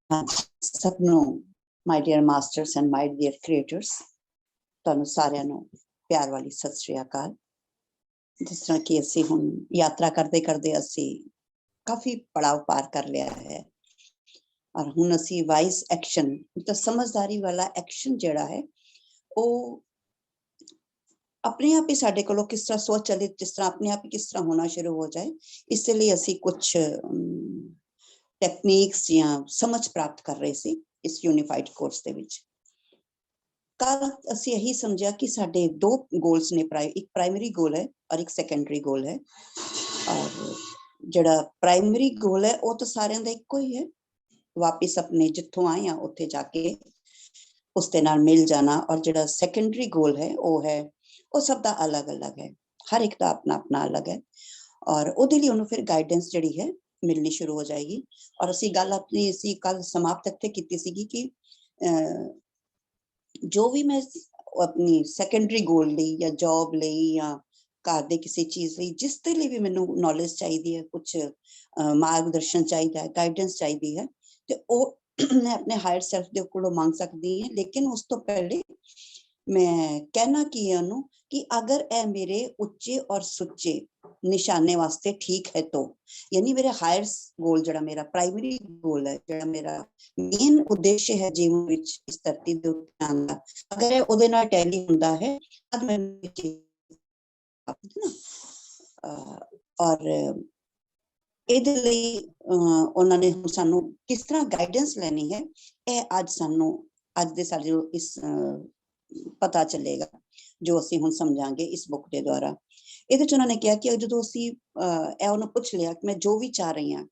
ਸਭ ਨੂੰ my dear masters and my dear creators, ਤੁਹਾਨੂੰ ਸਾਰਿਆਂ ਨੂੰ ਪਿਆਰ ਵਾਲੀ ਸਤਿ ਸ੍ਰੀ ਅਕਾਲ। ਜਿਸ ਤਰ੍ਹਾਂ ਕਿ ਅਸੀਂ ਹੁਣ ਯਾਤਰਾ ਕਰਦੇ ਕਰਦੇ ਅਸੀਂ ਕਾਫੀ ਪੜਾਵ ਪਾਰ ਕਰ ਲਿਆ ਹੈ ਔਰ ਹੁਣ ਅਸੀਂ ਵਾਈਸ ਐਕਸ਼ਨ ਮਤਲਬ ਸਮਝਦਾਰੀ ਵਾਲਾ ਐਕਸ਼ਨ ਜਿਹੜਾ ਹੈ ਉਹ ਆਪਣੇ ਆਪ ਹੀ ਸਾਡੇ ਕੋਲੋਂ ਕਿਸ ਤਰ੍ਹਾਂ ਸੋਚ ਚਲੇ, ਜਿਸ ਤਰ੍ਹਾਂ ਆਪਣੇ ਆਪ ਹੀ ਕਿਸ ਤਰ੍ਹਾਂ ਹੋਣਾ ਸ਼ੁਰੂ ਹੋ ਜਾਏ। ਇਸ ਲਈ ਅਸੀਂ ਕੁਝ ਟੈਕਨੀਕਸ ਜਾਂ ਸਮਝ ਪ੍ਰਾਪਤ ਕਰ ਰਹੇ ਸੀ ਇਸ ਯੂਨੀਫਾਈਡ ਕੋਰਸ ਦੇ ਵਿੱਚ। ਕੱਲ ਅਸੀਂ ਇਹੀ ਸਮਝਿਆ ਕਿ ਸਾਡੇ ਦੋ ਗੋਲਸ ਨੇ, ਇੱਕ ਪ੍ਰਾਇਮਰੀ ਗੋਲ ਹੈ ਔਰ ਇੱਕ ਸੈਕੰਡਰੀ ਗੋਲ ਹੈ। ਔਰ ਜਿਹੜਾ ਪ੍ਰਾਇਮਰੀ ਗੋਲ ਹੈ ਉਹ ਤਾਂ ਸਾਰਿਆਂ ਦਾ ਇੱਕੋ ਹੀ ਹੈ, ਵਾਪਿਸ ਆਪਣੇ ਜਿੱਥੋਂ ਆਏ ਆ ਉੱਥੇ ਜਾ ਕੇ ਉਸ ਦੇ ਨਾਲ ਮਿਲ ਜਾਣਾ। ਔਰ ਜਿਹੜਾ ਸੈਕੰਡਰੀ ਗੋਲ ਹੈ ਉਹ ਸਭ ਦਾ ਅਲੱਗ ਅਲੱਗ ਹੈ, ਹਰ ਇੱਕ ਦਾ ਆਪਣਾ ਆਪਣਾ ਅਲੱਗ ਹੈ। ਔਰ ਉਹਦੇ ਲਈ ਉਹਨੂੰ ਫਿਰ ਗਾਈਡੈਂਸ ਜਿਹੜੀ ਹੈ ਮਿਲਣੀ ਸ਼ੁਰੂ ਹੋ ਜਾਏਗੀ। ਔਰ ਅਸੀਂ ਗੱਲ ਆਪਣੀ ਅਸੀਂ ਕੱਲ ਸਮਾਪਤ ਇੱਥੇ ਕੀਤੀ ਸੀਗੀ ਕਿ ਜੋ ਵੀ ਮੈਂ ਆਪਣੀ ਸੈਕੰਡਰੀ ਗੋਲ ਲਈ ਜਾਂ ਜੌਬ ਲਈ ਜਾਂ ਘਰ ਦੇ ਕਿਸੇ ਚੀਜ਼ ਲਈ ਜਿਸ ਦੇ ਲਈ ਵੀ ਮੈਨੂੰ ਨੌਲੇਜ ਚਾਹੀਦੀ ਹੈ, ਕੁਝ ਮਾਰਗਦਰਸ਼ਨ ਚਾਹੀਦਾ ਹੈ, ਗਾਈਡੈਂਸ ਚਾਹੀਦੀ ਹੈ, ਤੇ ਉਹ ਮੈਂ ਆਪਣੇ ਹਾਇਰ ਸੈਲਫ ਦੇ ਕੋਲੋਂ ਮੰਗ ਸਕਦੀ ਹਾਂ। ਲੇਕਿਨ ਉਸ ਤੋਂ ਪਹਿਲੇ ਮੈਂ ਕਹਿਣਾ ਕੀ ਹੈ ਉਹਨੂੰ ਕਿ ਅਗਰ ਇਹ ਮੇਰੇ ਉੱਚੇ ਔਰ ਸੁੱਚੇ ਨਿਸ਼ਾਨੇ ਵਾਸਤੇ ਠੀਕ ਹੈ ਤਾਂ, ਯਾਨੀ ਮੇਰੇ ਹਾਇਰ ਗੋਲ ਜਿਹੜਾ ਮੇਰਾ ਪ੍ਰਾਇਮਰੀ ਗੋਲ ਹੈ, ਜਿਹੜਾ ਮੇਰਾ ਮੇਨ ਉਦੇਸ਼ ਹੈ ਜੀਵਨ ਵਿੱਚ ਇਸ ਧਰਤੀ ਦੇ ਉੱਤੇ ਆਉਣ ਦਾ, ਅਗਰ ਇਹ ਉਹਦੇ ਨਾਲ ਟੈਲੀ ਹੁੰਦਾ ਹੈ ਤਦ ਮੈਂ ਔਰ ਇਹਦੇ ਲਈ ਉਹਨਾਂ ਨੇ ਸਾਨੂੰ ਕਿਸ ਤਰ੍ਹਾਂ ਗਾਈਡੈਂਸ ਲੈਣੀ ਹੈ ਇਹ ਅੱਜ ਦੇ ਸਾਡੇ ਇਸ ਪਤਾ ਚੱਲੇਗਾ, ਜੋ ਅਸੀਂ ਹੁਣ ਸਮਝਾਂਗੇ ਇਸ ਬੁੱਕ ਦੇ ਦੁਆਰਾ। ਇਹਦੇ ਚ ਉਹਨਾਂ ਨੇ ਕਿਹਾ ਕਿ ਜਦੋਂ ਅਸੀਂ ਇਹ ਉਹਨੂੰ ਪੁੱਛ ਲਿਆ ਕਿ ਮੈਂ ਜੋ ਵੀ ਚਾਹ ਰਹੀ ਹਾਂ,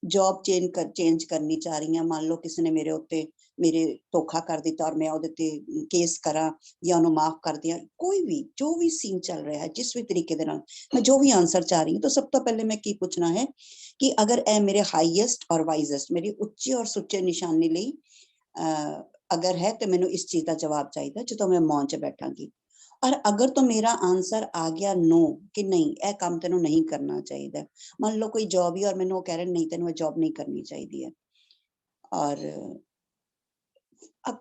ਜੌਬ ਚੇਂਜ ਕਰਨੀ ਚਾਹ ਰਹੀ ਹਾਂ, ਮੰਨ ਲਓ ਕਿਸੇ ਨੇ ਮੇਰੇ ਧੋਖਾ ਕਰ ਦਿੱਤਾ ਔਰ ਮੈਂ ਉਹਦੇ ਤੇ ਕੇਸ ਕਰਾਂ ਜਾਂ ਉਹਨੂੰ ਮਾਫ ਕਰ ਦਿਆਂ, ਕੋਈ ਵੀ ਜੋ ਵੀ ਸੀਨ ਚੱਲ ਰਿਹਾ ਹੈ, ਜਿਸ ਵੀ ਤਰੀਕੇ ਦੇ ਨਾਲ ਮੈਂ ਜੋ ਵੀ ਆਂਸਰ ਚਾਹ ਰਹੀ ਹਾਂ, ਤਾਂ ਸਭ ਤੋਂ ਪਹਿਲੇ ਮੈਂ ਕੀ ਪੁੱਛਣਾ ਹੈ ਕਿ ਅਗਰ ਇਹ ਮੇਰੇ ਹਾਈਐਸਟ ਔਰ ਵਾਈਜ਼ੈਸਟ, ਮੇਰੀ ਉੱਚੇ ਔਰ ਸੁੱਚੇ ਨਿਸ਼ਾਨੇ ਲਈ ਅਗਰ ਹੈ ਤੇ ਮੈਨੂੰ ਇਸ ਚੀਜ਼ ਦਾ ਜਵਾਬ ਚਾਹੀਦਾ ਜਦੋਂ ਮੈਂ ਮੌਨ ਚ ਬੈਠਾਂਗੀ। ਔਰ ਅਗਰ ਤਾਂ ਮੇਰਾ ਆਂਸਰ ਆ ਗਿਆ ਨੋ ਕਿ ਨਹੀਂ ਇਹ ਕੰਮ ਤੈਨੂੰ ਨਹੀਂ ਕਰਨਾ ਚਾਹੀਦਾ, ਮੰਨ ਲਓ ਕੋਈ ਜੌਬ ਹੀ ਔਰ ਮੈਨੂੰ ਉਹ ਕਹਿ ਰਹੇ ਨਹੀਂ ਤੈਨੂੰ ਇਹ ਜੌਬ ਨਹੀਂ ਕਰਨੀ ਚਾਹੀਦੀ ਹੈ, ਔਰ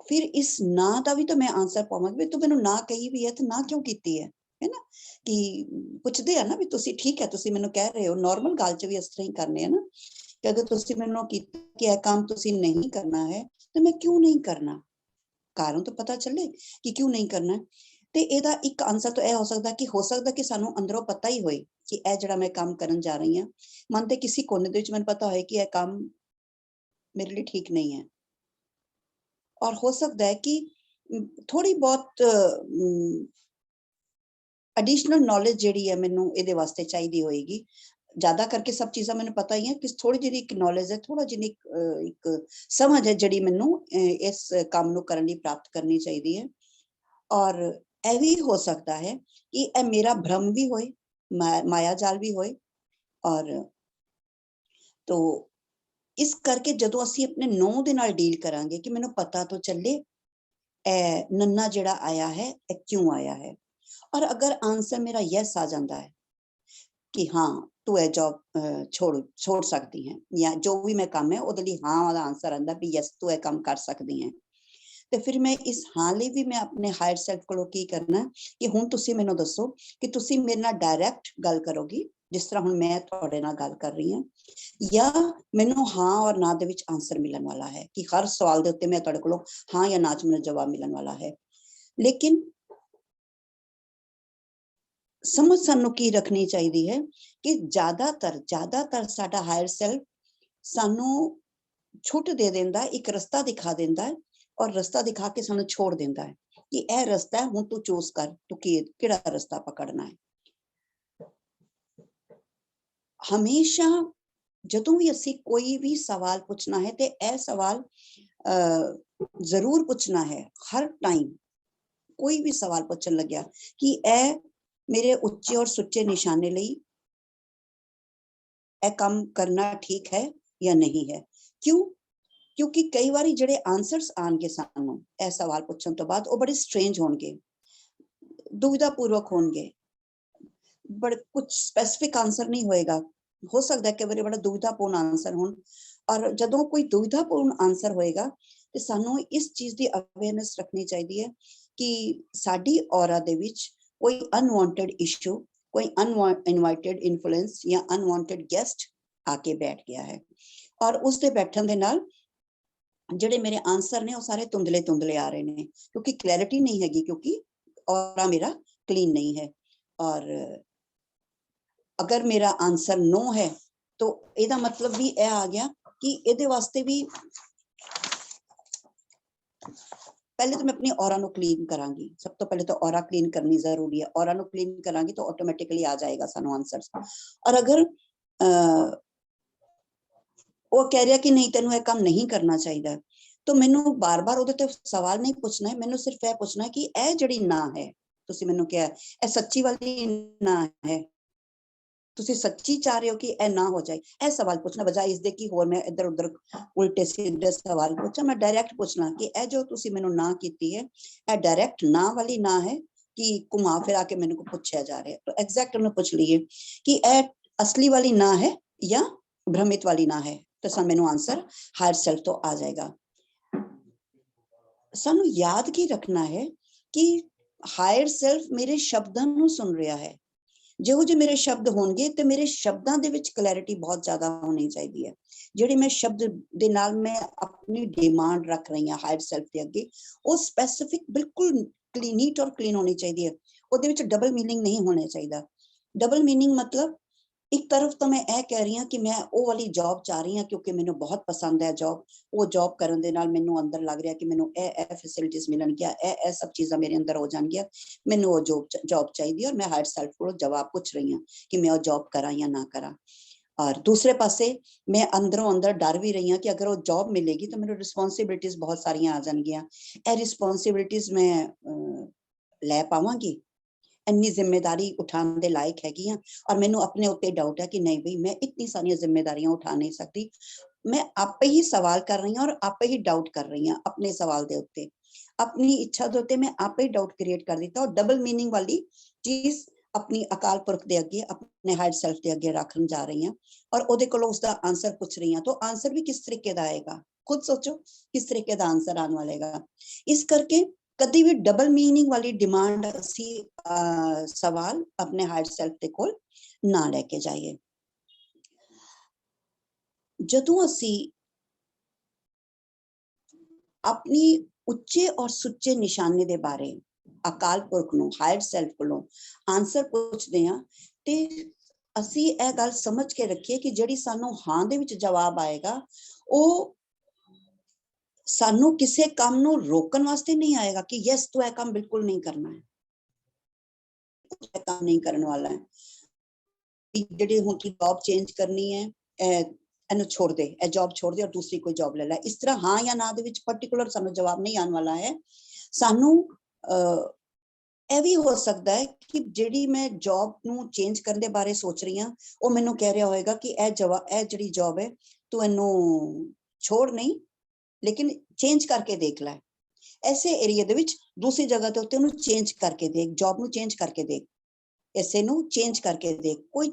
ਫਿਰ ਇਸ ਨਾ ਦਾ ਵੀ ਤਾਂ ਮੈਂ ਆਂਸਰ ਪਾਵਾਂਗੀ ਵੀ ਤੂੰ ਮੈਨੂੰ ਨਾ ਕਹੀ ਵੀ ਹੈ ਤੇ ਨਾ ਕਿਉਂ ਕੀਤੀ ਹੈ ਨਾ। ਕਿ ਪੁੱਛਦੇ ਆ ਨਾ ਵੀ ਤੁਸੀਂ ਠੀਕ ਹੈ, ਤੁਸੀਂ ਮੈਨੂੰ ਕਹਿ ਰਹੇ ਹੋ, ਨਾਰਮਲ ਗੱਲ ਚ ਵੀ ਇਸ ਤਰ੍ਹਾਂ ਹੀ ਕਰਨੇ ਆ ਨਾ ਕਿ ਅਗਰ ਤੁਸੀਂ ਮੈਨੂੰ ਕੀਤਾ ਕਿ ਇਹ ਕੰਮ ਤੁਸੀਂ ਨਹੀਂ ਕਰਨਾ ਹੈ ਤੇ ਮੈਂ ਕਿਉਂ ਨਹੀਂ ਕਰਨਾ, ਕਾਰਨ ਤਾਂ ਪਤਾ ਚੱਲੇ ਕਿ ਕਿਉਂ ਨਹੀਂ ਕਰਨਾ। ਤੇ ਇਹਦਾ ਇੱਕ ਆਂਸਰ ਤਾਂ ਇਹ ਹੋ ਸਕਦਾ ਕਿ ਸਾਨੂੰ ਅੰਦਰੋਂ ਪਤਾ ਹੀ ਹੋਏ ਕਿ ਇਹ ਜਿਹੜਾ ਮੈਂ ਕੰਮ ਕਰਨ ਜਾ ਰਹੀ ਹਾਂ, ਮਨ ਦੇ ਕਿਸੇ ਕੋਨੇ ਦੇ ਵਿੱਚ ਮੈਨੂੰ ਪਤਾ ਹੋਏ ਕਿ ਇਹ ਕੰਮ ਮੇਰੇ ਲਈ ਠੀਕ ਨਹੀਂ ਹੈ। ਔਰ ਹੋ ਸਕਦਾ ਹੈ ਕਿ ਥੋੜੀ ਬਹੁਤ ਐਡੀਸ਼ਨਲ ਨੌਲੇਜ ਜਿਹੜੀ ਹੈ ਮੈਨੂੰ ਇਹਦੇ ਵਾਸਤੇ ਚਾਹੀਦੀ ਹੋਏਗੀ। ਜ਼ਿਆਦਾ ਕਰਕੇ ਸਭ ਚੀਜ਼ਾਂ ਮੈਨੂੰ ਪਤਾ ਹੀ ਹੈ ਕਿ ਥੋੜੀ ਜਿਹੀ ਇੱਕ ਨੌਲੇਜ ਹੈ, ਥੋੜਾ ਜਿਹੀ ਇੱਕ ਸਮਝ ਹੈ ਜਿਹੜੀ ਮੈਨੂੰ ਇਸ ਕੰਮ ਨੂੰ ਕਰਨ ਲਈ ਪ੍ਰਾਪਤ ਕਰਨੀ ਚਾਹੀਦੀ ਹੈ। ਔਰ ਇਹ ਵੀ ਹੋ ਸਕਦਾ ਹੈ ਕਿ ਇਹ ਮੇਰਾ ਭ੍ਰਮ ਵੀ ਹੋਏ, ਮਾਇਆ ਜਾਲ ਵੀ ਹੋਏ। ਔਰ ਤੋ ਇਸ ਕਰਕੇ ਜਦੋਂ ਅਸੀਂ ਆਪਣੇ ਨੌ ਦੇ ਨਾਲ ਡੀਲ ਕਰਾਂਗੇ ਕਿ ਮੈਨੂੰ ਪਤਾ ਤਾਂ ਚੱਲੇ ਇਹ ਨੰਨਾ ਜਿਹੜਾ ਆਇਆ ਹੈ ਇਹ ਕਿਉਂ ਆਇਆ ਹੈ। ਔਰ ਅਗਰ ਆਂਸਰ ਮੇਰਾ ਯੈਸ ਆ ਜਾਂਦਾ ਹੈ ਕਿ ਹਾਂ ਤੂੰ ਇਹ ਜੌਬ ਛੋੜ ਸਕਦੀ ਹੈ, ਜਾਂ ਜੋ ਵੀ ਮੈਂ ਕੰਮ ਹੈ ਉਹਦੇ ਲਈ ਹਾਂ ਵਾਲਾ ਆਂਸਰ ਆਉਂਦਾ ਵੀ ਯੈਸ ਤੂੰ ਇਹ ਕੰਮ ਕਰ ਸਕਦੀ ਹੈ, ਤੇ ਫਿਰ ਮੈਂ ਇਸ ਹਾਂ ਲਈ ਵੀ ਮੈਂ ਆਪਣੇ ਹਾਇਰ ਸੈਲਫ ਕੋਲੋਂ ਕੀ ਕਰਨਾ ਕਿ ਹੁਣ ਤੁਸੀਂ ਮੈਨੂੰ ਦੱਸੋ ਕਿ ਤੁਸੀਂ ਮੇਰੇ ਨਾਲ ਡਾਇਰੈਕਟ ਗੱਲ ਕਰੋਗੀ ਜਿਸ ਤਰ੍ਹਾਂ ਹੁਣ ਮੈਂ ਤੁਹਾਡੇ ਨਾਲ ਗੱਲ ਕਰ ਰਹੀ ਹਾਂ, ਜਾਂ ਮੈਨੂੰ ਹਾਂ ਔਰ ਨਾ ਦੇ ਵਿੱਚ ਆਂਸਰ ਮਿਲਣ ਵਾਲਾ ਹੈ ਕਿ ਹਰ ਸਵਾਲ ਦੇ ਉੱਤੇ ਮੈਂ ਤੁਹਾਡੇ ਕੋਲੋਂ ਹਾਂ ਜਾਂ ਨਾ ਚ ਮੈਨੂੰ ਜਵਾਬ ਮਿਲਣ ਵਾਲਾ ਹੈ। ਲੇਕਿਨ ਸਮਝ ਸਾਨੂੰ ਕੀ ਰੱਖਣੀ ਚਾਹੀਦੀ ਹੈ ਕਿ ਜ਼ਿਆਦਾਤਰ ਸਾਡਾ ਹਾਇਰ ਸੈਲਫ ਸਾਨੂੰ ਛੁੱਟ ਦੇ ਦਿੰਦਾ, ਇੱਕ ਰਸਤਾ ਦਿਖਾ ਦਿੰਦਾ ਹੈ ਔਰ ਰਸਤਾ ਦਿਖਾ ਕੇ ਸਾਨੂੰ ਛੋੜ ਦਿੰਦਾ ਹੈ ਕਿ ਇਹ ਰਸਤਾ ਹੁਣ ਤੂੰ ਚੂਜ਼ ਕਰ, ਤੂੰ ਕਿਹੜਾ ਰਸਤਾ ਪਕੜਨਾ ਹੈ। ਹਮੇਸ਼ਾ ਜਦੋਂ ਵੀ ਅਸੀਂ ਕੋਈ ਵੀ ਸਵਾਲ ਪੁੱਛਣਾ ਹੈ ਤੇ ਇਹ ਸਵਾਲ ਜ਼ਰੂਰ ਪੁੱਛਣਾ ਹੈ ਹਰ ਟਾਈਮ, ਕੋਈ ਵੀ ਸਵਾਲ ਪੁੱਛਣ ਲੱਗਿਆ ਕਿ ਇਹ ਮੇਰੇ ਉੱਚੇ ਔਰ ਸੁੱਚੇ ਨਿਸ਼ਾਨੇ ਲਈ ਇਹ ਕੰਮ ਕਰਨਾ ਠੀਕ ਹੈ ਜਾਂ ਨਹੀਂ ਹੈ। ਕਿਉਂਕਿ ਕਈ ਵਾਰੀ ਜਿਹੜੇ ਆਨਸਰਸ ਆਣਗੇ ਸਾਨੂੰ ਇਹ ਸਵਾਲ ਪੁੱਛਣ ਤੋਂ ਬਾਅਦ ਉਹ ਬੜੇ ਸਟ੍ਰੇਂਜ ਹੋਣਗੇ, ਦੁਵਿਧਾ ਪੂਰਵਕ ਹੋਣਗੇ, ਬੜੇ ਕੁਝ ਸਪੈਸਿਫਿਕ ਆਨਸਰ ਨਹੀਂ ਹੋਏਗਾ। ਹੋ ਸਕਦਾ ਕਿ ਬੜੇ ਬੜਾ ਦੁਵਿਧਾਪੂਰਨ ਆਨਸਰ ਹੋਣ ਔਰ ਜਦੋਂ ਕੋਈ ਦੁਵਿਧਾਪੂਰਨ ਆਨਸਰ ਹੋਏਗਾ ਤੇ ਸਾਨੂੰ ਇਸ ਚੀਜ਼ ਦੀ ਅਵੇਅਰਨੈਸ ਰੱਖਣੀ ਚਾਹੀਦੀ ਹੈ ਕਿ ਸਾਡੀ ਔਰਾ ਦੇ ਵਿੱਚ ਕੋਈ ਅਨਵਾਂਟਡ ਇਸ਼ੂ, ਕੋਈ ਅਨਇਨਵਾਈਟਡ ਇਨਫਲੂਐਂਸ ਜਾਂ ਅਨਵਾਂਟਡ ਗੈਸਟ ਆਕੇ ਬੈਠ ਗਿਆ ਹੈ, ਔਰ ਉਸ ਦੇ ਬੈਠਣ ਦੇ ਨਾਲ ਜਿਹੜੇ ਮੇਰੇ ਆਨਸਰ ਨੇ ਉਹ ਸਾਰੇ ਧੁੰਦਲੇ ਧੁੰਦਲੇ ਆ ਰਹੇ ਨੇ, ਕਿਉਂਕਿ ਕਲੈਰਿਟੀ ਨਹੀਂ ਹੈਗੀ, ਕਿਉਂਕਿ ਔਰਾ ਮੇਰਾ ਕਲੀਨ ਨਹੀਂ ਹੈ। ਔਰ ਅਗਰ ਮੇਰਾ ਆਨਸਰ नो ਹੈ तो ਇਹਦਾ ਮਤਲਬ ਵੀ ਇਹ ਆ ਗਿਆ ਕਿ ਇਹਦੇ ਵਾਸਤੇ ਵੀ पहले तो मैं अपनी ऑरा नु क्लीन करांगी। सब तो पहले तो ऑरा क्लीन करनी जरूरी है। ऑरा नु क्लीन करांगी तो ऑटोमेटिकली आ जाएगा सानू आंसर्स। और अगर वो कह रहा कि नहीं तेनू ये काम नहीं करना चाहिए, तो मैनू बार बार ਉਹਦੇ ਤੇ सवाल नहीं पूछना है, मैनू सिर्फ ਇਹ पूछना है कि ਇਹ ਜਿਹੜੀ ਨਾ ਹੈ ਤੁਸੀਂ ਮੈਨੂੰ ਕਿਹਾ ਇਹ ਸੱਚੀ ਵਾਲੀ ਨਾ ਹੈ, ਤੁਸੀਂ ਸੱਚੀ ਚਾਹ ਰਹੇ ਹੋ ਕਿ ਇਹ ਨਾ ਹੋ ਜਾਏ, ਇਹ ਸਵਾਲ ਪੁੱਛਣਾ ਬਜਾਏ ਇਸ ਦੇ ਕਿ ਹੋਰ ਮੈਂ ਇੱਧਰ ਉੱਧਰ ਉਲਟੇ ਸਿੱਧੇ ਸਵਾਲ ਪੁੱਛਾਂ। ਮੈਂ ਡਾਇਰੈਕਟ ਪੁੱਛਣਾ ਕਿ ਇਹ ਜੋ ਤੁਸੀਂ ਮੈਨੂੰ ਨਾ ਕੀਤੀ ਹੈ ਇਹ ਡਾਇਰੈਕਟ ਨਾ ਵਾਲੀ ਨਾ ਹੈ ਕਿ ਘੁਮਾ ਫਿਰਾ ਕੇ ਮੈਨੂੰ ਪੁੱਛਿਆ ਜਾ ਰਿਹਾ। तो एग्जैक्ट ਉਹਨੂੰ ਪੁੱਛ ਲਈਏ ਕਿ ਇਹ ਅਸਲੀ ਵਾਲੀ ਨਾ ਹੈ ਜਾਂ ਭ੍ਰਮਿਤ ਵਾਲੀ ਨਾ ਹੈ, तो ਸਾਨੂੰ ਮੈਨੂੰ ਆਨਸਰ ਹਾਇਰ ਸੈਲਫ ਤੋਂ ਆ ਜਾਏਗਾ। ਸਾਨੂੰ ਯਾਦ ਕੀ ਰੱਖਣਾ ਹੈ ਕਿ ਹਾਇਰ ਸੈਲਫ ਮੇਰੇ ਸ਼ਬਦਾਂ ਨੂੰ ਸੁਣ ਰਿਹਾ ਹੈ। ਜਿਹੋ ਜਿਹੇ ਮੇਰੇ ਸ਼ਬਦ ਹੋਣਗੇ ਤੇ ਮੇਰੇ ਸ਼ਬਦਾਂ ਦੇ ਵਿੱਚ ਕਲੈਰਿਟੀ ਬਹੁਤ ਜ਼ਿਆਦਾ ਹੋਣੀ ਚਾਹੀਦੀ ਹੈ। ਜਿਹੜੇ ਮੈਂ ਸ਼ਬਦ ਦੇ ਨਾਲ ਮੈਂ ਆਪਣੀ ਡਿਮਾਂਡ ਰੱਖ ਰਹੀ ਹਾਂ ਹਾਇਰ ਸੈਲਫ ਦੇ ਅੱਗੇ, ਉਹ ਸਪੈਸੀਫਿਕ ਬਿਲਕੁਲ ਨੀਟ ਔਰ ਕਲੀਨ ਹੋਣੀ ਚਾਹੀਦੀ ਹੈ। ਉਹਦੇ ਵਿੱਚ ਡਬਲ ਮੀਨਿੰਗ ਨਹੀਂ ਹੋਣਾ ਚਾਹੀਦਾ। ਡਬਲ ਮੀਨਿੰਗ मतलब एक तरफ तो मैं ਇਹ ਕਹਿ ਰਹੀ ਹਾਂ ਕਿ ਮੈਂ ਉਹ ਵਾਲੀ ਜੌਬ ਚਾਹ ਰਹੀ ਹਾਂ ਕਿਉਂਕਿ ਮੈਨੂੰ ਬਹੁਤ ਪਸੰਦ ਹੈ ਜੌਬ, ਉਹ ਜੌਬ ਕਰਨ ਦੇ ਨਾਲ ਮੈਨੂੰ ਅੰਦਰ ਲੱਗ ਰਿਹਾ ਕਿ ਮੈਨੂੰ ਇਹ ਫੈਸਿਲਿਟੀਆਂ ਮਿਲਣਗੀਆਂ, ਇਹ ਸਭ ਚੀਜ਼ਾਂ ਮੇਰੇ ਅੰਦਰ ਹੋ ਜਾਣਗੀਆਂ, ਮੈਨੂੰ ਉਹ ਜੌਬ ਚਾਹੀਦੀ ਹੈ। ਔਰ ਮੈਂ ਹਾਇਰ ਸੈਲਫ ਕੋਲੋਂ ਜਵਾਬ ਪੁੱਛ ਰਹੀ ਹਾਂ ਕਿ ਮੈਂ ਉਹ ਜੌਬ ਕਰਾਂ ਜਾਂ ਨਾ ਕਰਾਂ। और दूसरे पासे मैं अंदरों अंदर डर भी रही हूँ कि अगर वो जॉब मिलेगी तो मेरे रिस्पॉन्सिबिलिटीज बहुत सारियां आ जाएंगियां, ए रिस्पॉन्सिबिलिटीज मैं लै पावांगी, इन्नी जिम्मेदारी उठाने के लायक हैगी हाँ। और मैनू अपने उत्ते डाउट है कि नहीं भाई मैं इतनी सारी जिम्मेदारियां उठा नहीं सकती। मैं आपे ही सवाल कर रही हूँ और आपे ही डाउट कर रही हूँ अपने सवाल के उत्ते, अपनी इच्छा के उत्ते मैं आपे ही डाउट क्रिएट कर दिता और डबल मीनिंग वाली चीज अपनी अकाल पुरख के अगे अपने हायर सेल्फ के अगे रखन जा रही हैं और ओदे कोलों उसका आंसर पूछ रही हैं। तो आंसर भी किस तरीके का आएगा, खुद सोचो किस तरीके का आंसर आने वालेगा। इस करके कभी भी डबल मीनिंग वाली डिमांड असी सवाल अपने हायर सेल्फ के कोल ना लेके जाइए। जदों असी अपनी उच्चे और सुच्चे निशाने दे बारे अकाल पुरख नूं हायर सेल्फ कोलों आंसर पूछते हैं ते असी यह गल समझ के रखिए कि जिहड़ी सानू हां दे विच जवाब आएगा वो सानू किसी काम नूं रोकन वास्ते नहीं आएगा कि यस तू यह काम बिल्कुल नहीं करना है, यह काम नहीं करने वाला है, जिहड़ी हुण की जॉब चेंज करनी है इहनूं छोड़ दे, यह जॉब छोड़ दे और दूसरी कोई जॉब ले लै। इस तरह हाँ या ना दे विच पर्टिकुलर सानू जवाब नहीं आने वाला है। सानू ਇਹ ਵੀ ਹੋ ਸਕਦਾ ਹੈ ਕਿ ਜਿਹੜੀ ਮੈਂ ਜੌਬ ਨੂੰ ਚੇਂਜ ਕਰਨ ਦੇ ਬਾਰੇ ਸੋਚ ਰਹੀ ਹਾਂ ਉਹ ਮੈਨੂੰ ਕਹਿ ਰਿਹਾ ਹੋਏਗਾ ਕਿ ਇਹ ਜਿਹੜੀ ਜੌਬ ਹੈ ਤੂੰ ਇਹਨੂੰ ਛੋੜ ਨਹੀਂ ਲੇਕਿਨ ਚੇਂਜ ਕਰਕੇ ਦੇਖ ਲੈ। ਐਸੇ ਏਰੀਆ ਦੇ ਵਿੱਚ ਦੂਸਰੀ ਜਗ੍ਹਾ ਤੇ ਉੱਤੇ ਉਹਨੂੰ ਚੇਂਜ ਕਰਕੇ ਦੇਖ, ਜੌਬ ਨੂੰ ਚੇਂਜ ਕਰਕੇ ਦੇਖ, ਐਸੇ ਨੂੰ ਚੇਂਜ ਕਰਕੇ ਦੇਖ, ਕੋਈ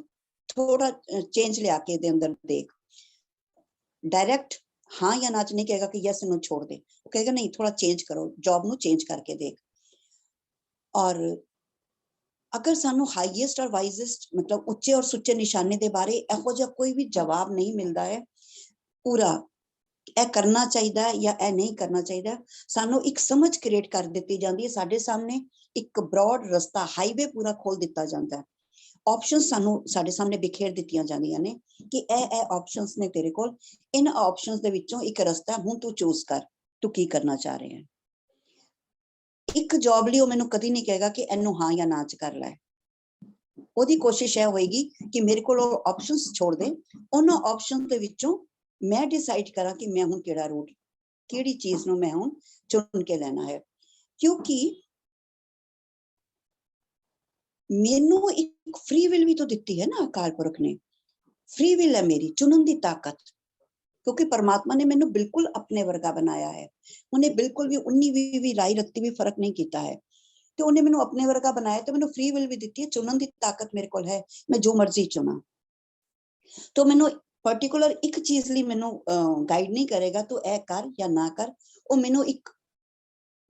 ਥੋੜਾ ਚੇਂਜ ਲਿਆ ਕੇ ਇਹਦੇ ਅੰਦਰ ਦੇਖ। डायरेक्ट हाँ या ना नहीं कहेगा कि यस इन्हों छोड़ दे, वो कहेगा नहीं थोड़ा चेंज करो, जॉब नू चेंज करके देख। और अगर सानू हाईएस्ट और वाइजेस्ट मतलब उच्चे और सुच्चे निशाने दे बारे इहो जिहा कोई भी जवाब नहीं मिलता है पूरा ए करना चाहिए या ए नहीं करना चाहिए, सानू एक समझ क्रिएट कर दी जाती है, साडे सामने एक ब्रॉड रस्ता हाईवे पूरा खोल दिता जाता है। ऑप्शंस सानू साडे सामने बिखेर दित्तियां जांदियां ने कि ए ऑप्शंस ने तेरे कोल, इन ऑप्शंस दे विचों एक रस्ता हुण तू चूज कर, तू की करना चाह रहे हैं। एक जॉब लई मैनू कदी नहीं कहेगा कि इनू हाँ या ना च कर लै, ओदी कोशिश यह होएगी कि मेरे को ऑप्शंस छोड़ दे, उन्हां ऑप्शंस दे विचों मैं डिसाइड करा कि मैं हुण किहड़ा रूट किहड़ी चीज नू मैं हुण चुन के लेना है। क्योंकि मैनू एक फ्री विल भी तो दिती है ना अकाल पुरख ने, फ्री विल है मेरी चुनन दी ताकत, क्योंकि परमात्मा ने मैनू बिल्कुल अपने वर्गा बनाया है, उन्हें बिल्कुल भी 19 भी राई रत्ती भी फर्क नहीं किया है, तो उन्हें मैनू अपने वर्गा बनाया, तो मैनू फ्री विल भी दी है, चुनन की ताकत मेरे को है, मैं जो मर्जी चुना। तो मैनू ਪਾਰਟਿਕੂਲਰ ਇੱਕ ਚੀਜ਼ ਲਈ ਮੈਨੂੰ ਗਾਈਡ ਨਹੀਂ ਕਰੇਗਾ ਤੂੰ ਇਹ ਕਰ ਜਾਂ ਨਾ ਕਰ, ਉਹ ਮੈਨੂੰ ਇੱਕ